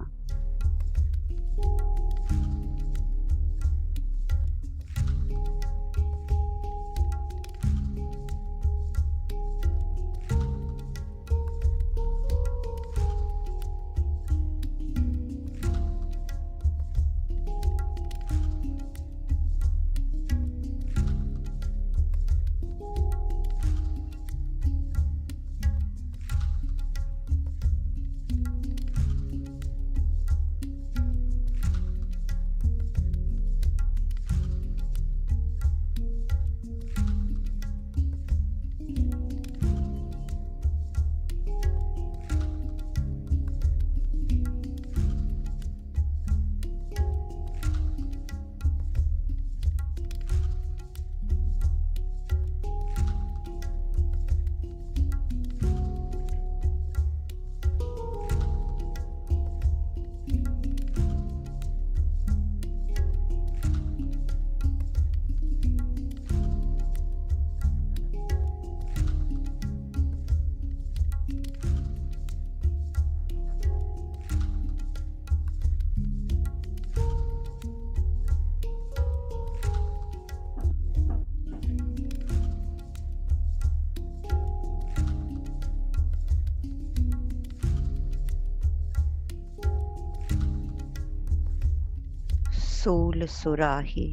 सूल सुराही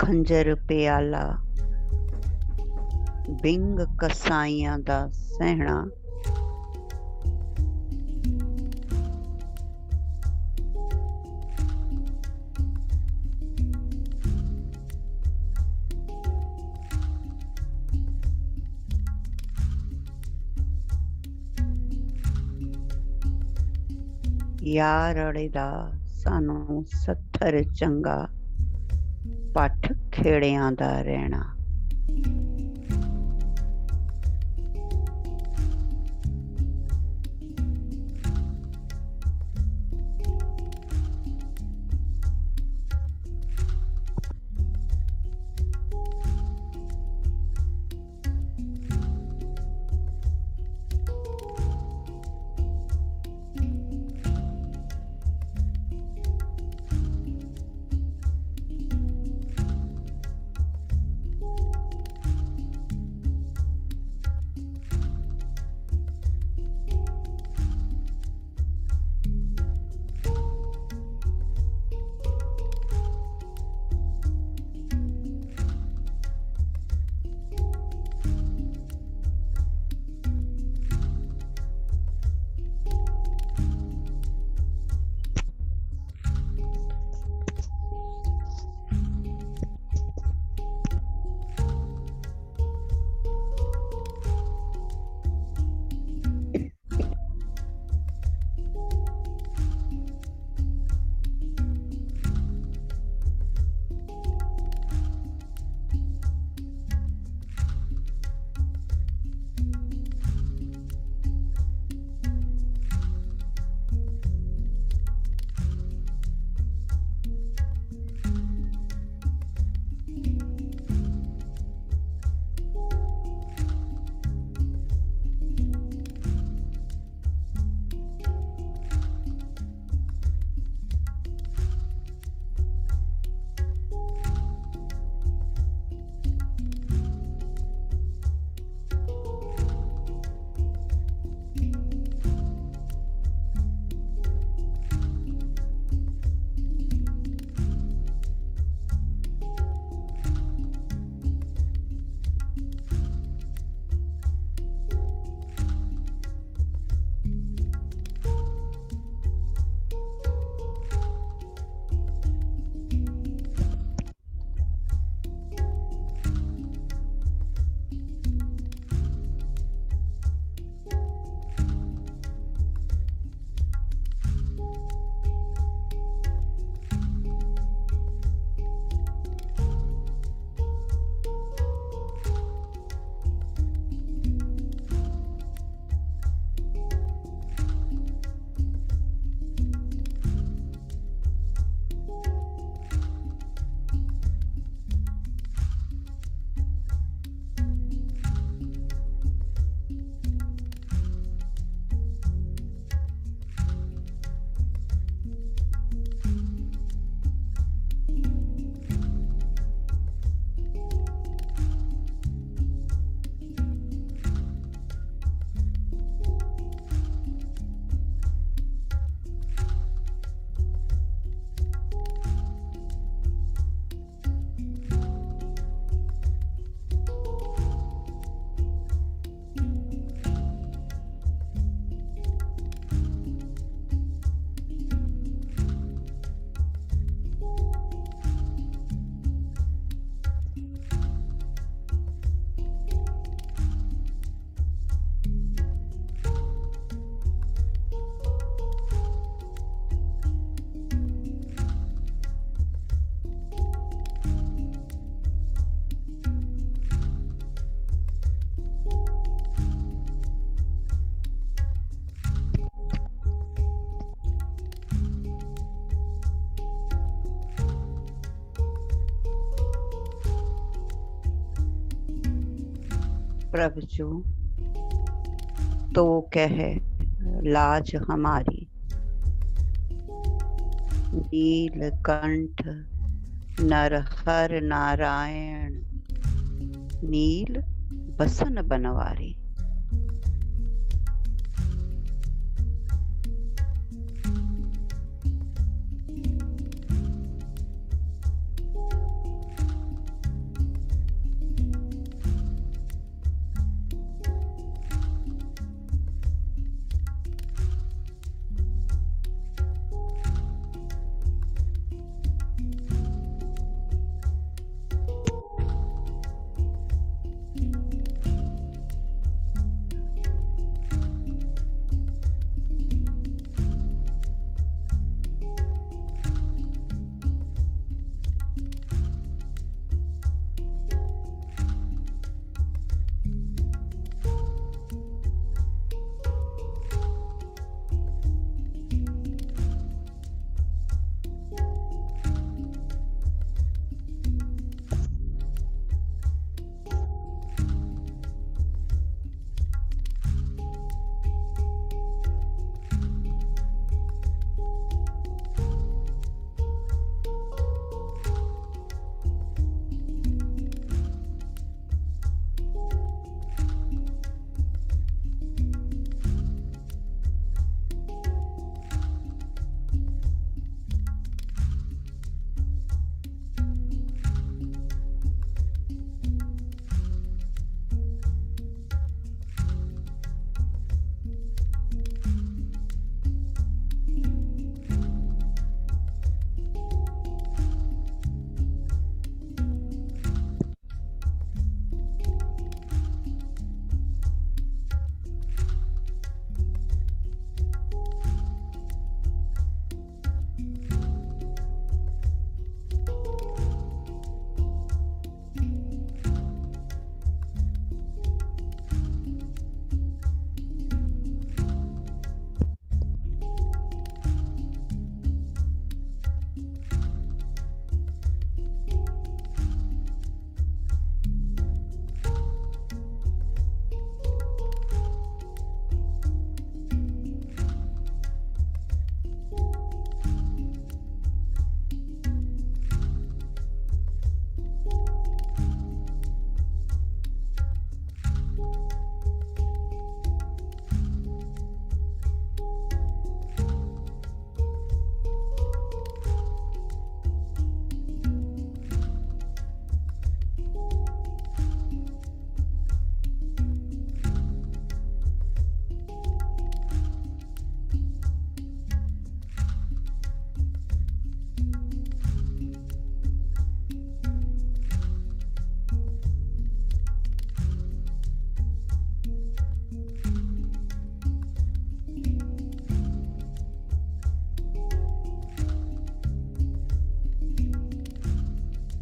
खंजर प्याला बिंग कसाइयां दा सहना यार अड़े दा सानू सत्थर चंगा पठ खेड़ियां दा रहना। प्रभु जो तो कह लाज हमारी, नीलकंठ नरहर नारायण नील बसन बनवारी।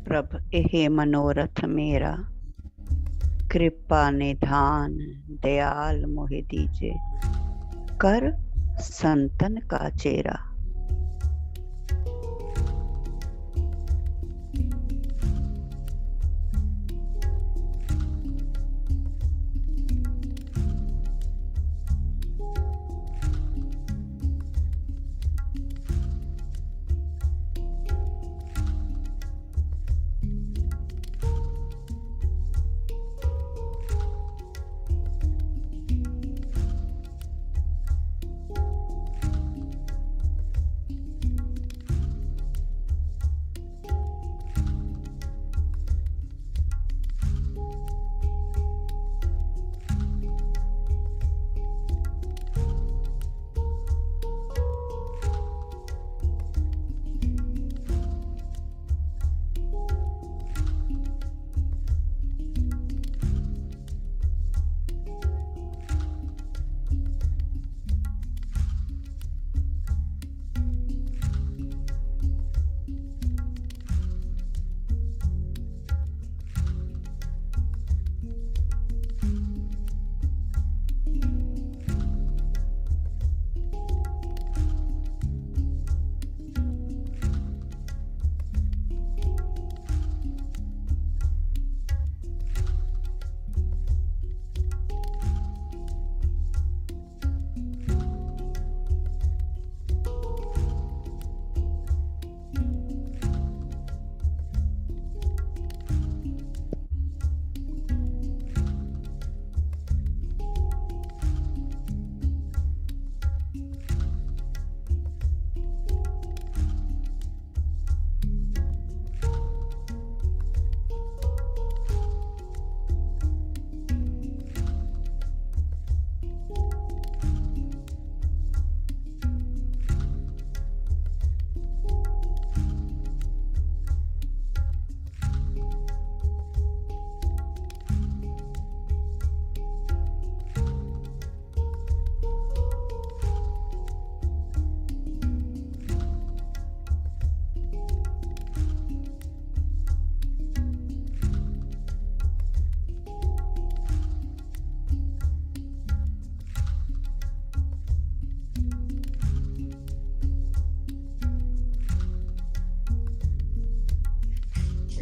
प्रभ एहे मनोरथ मेरा, कृपा निधान दयाल मोहि दीजे, कर संतन का चेरा।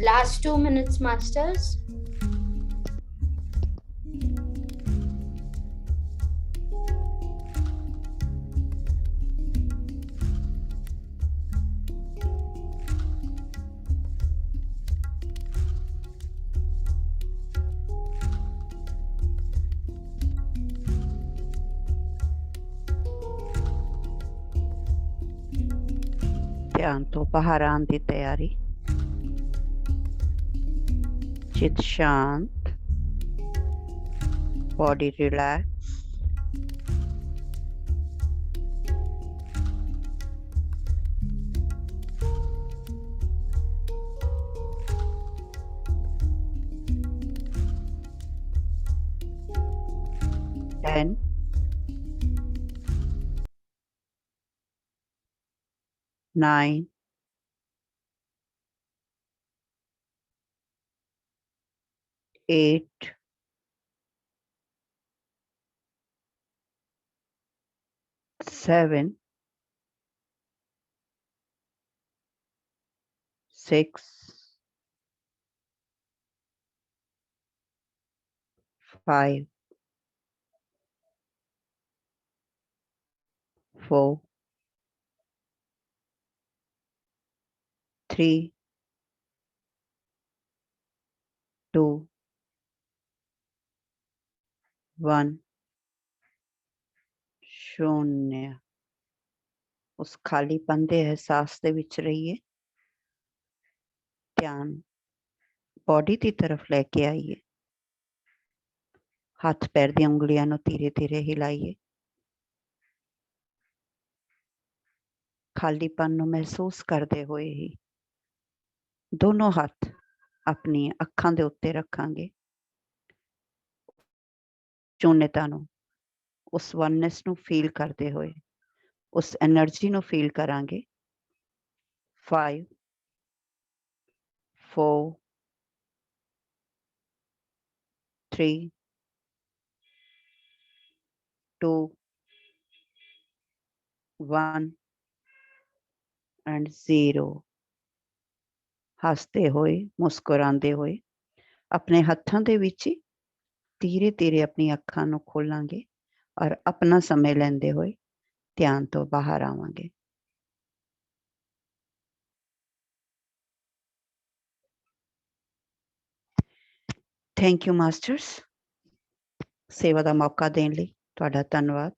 Last 2 minutes, masters. ध्यान तो बाहर आने की तैयारी। चित शांत, बॉडी रिलैक्स। Ten, 9, 8, 7, 6, 5, 4, 3, 2, 1, शून्य। उस खालीपन दे एहसास दे विच रहिए। ध्यान बॉडी की तरफ लेके आइए। हाथ पैर दी उंगलियां नु धीरे धीरे हिलाइए। खालीपन नु महसूस करते हुए ही दोनों हाथ अपनी अखां दे उत्ते रखांगे। शून्यता नु, उस वननेस नु फील करते हुए उस एनर्जी नु फील करांगे। 5, 4 3 2 1 and 0। ਹੱਸਦੇ ਹੋਏ ਮੁਸਕਰਾਉਂਦੇ ਹੋਏ ਆਪਣੇ ਹੱਥਾਂ ਦੇ ਵਿੱਚ ਹੀ ਧੀਰੇ ਧੀਰੇ ਆਪਣੀ ਅੱਖਾਂ ਨੂੰ ਖੋਲਾਂਗੇ ਔਰ ਆਪਣਾ ਸਮੇਂ ਲੈਂਦੇ ਹੋਏ ਧਿਆਨ ਤੋਂ ਬਾਹਰ ਆਵਾਂਗੇ। ਥੈਂਕ ਯੂ ਮਾਸਟਰਸ, ਸੇਵਾ ਦਾ ਮੌਕਾ ਦੇਣ ਲਈ ਤੁਹਾਡਾ ਧੰਨਵਾਦ।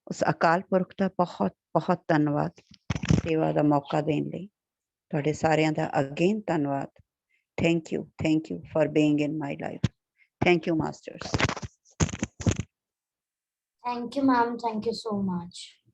ਉਸ ਅਕਾਲ ਪੁਰਖ ਦਾ ਬਹੁਤ ਬਹੁਤ ਧੰਨਵਾਦ ਸੇਵਾ ਦਾ ਮੌਕਾ ਦੇਣ ਲਈ। ਤੁਹਾਡੇ ਸਾਰਿਆਂ ਦਾ ਅਗੇਨ ਧੰਨਵਾਦ। Thank you for being in my life। Thank you masters. Thank you, ma'am. Thank you so much.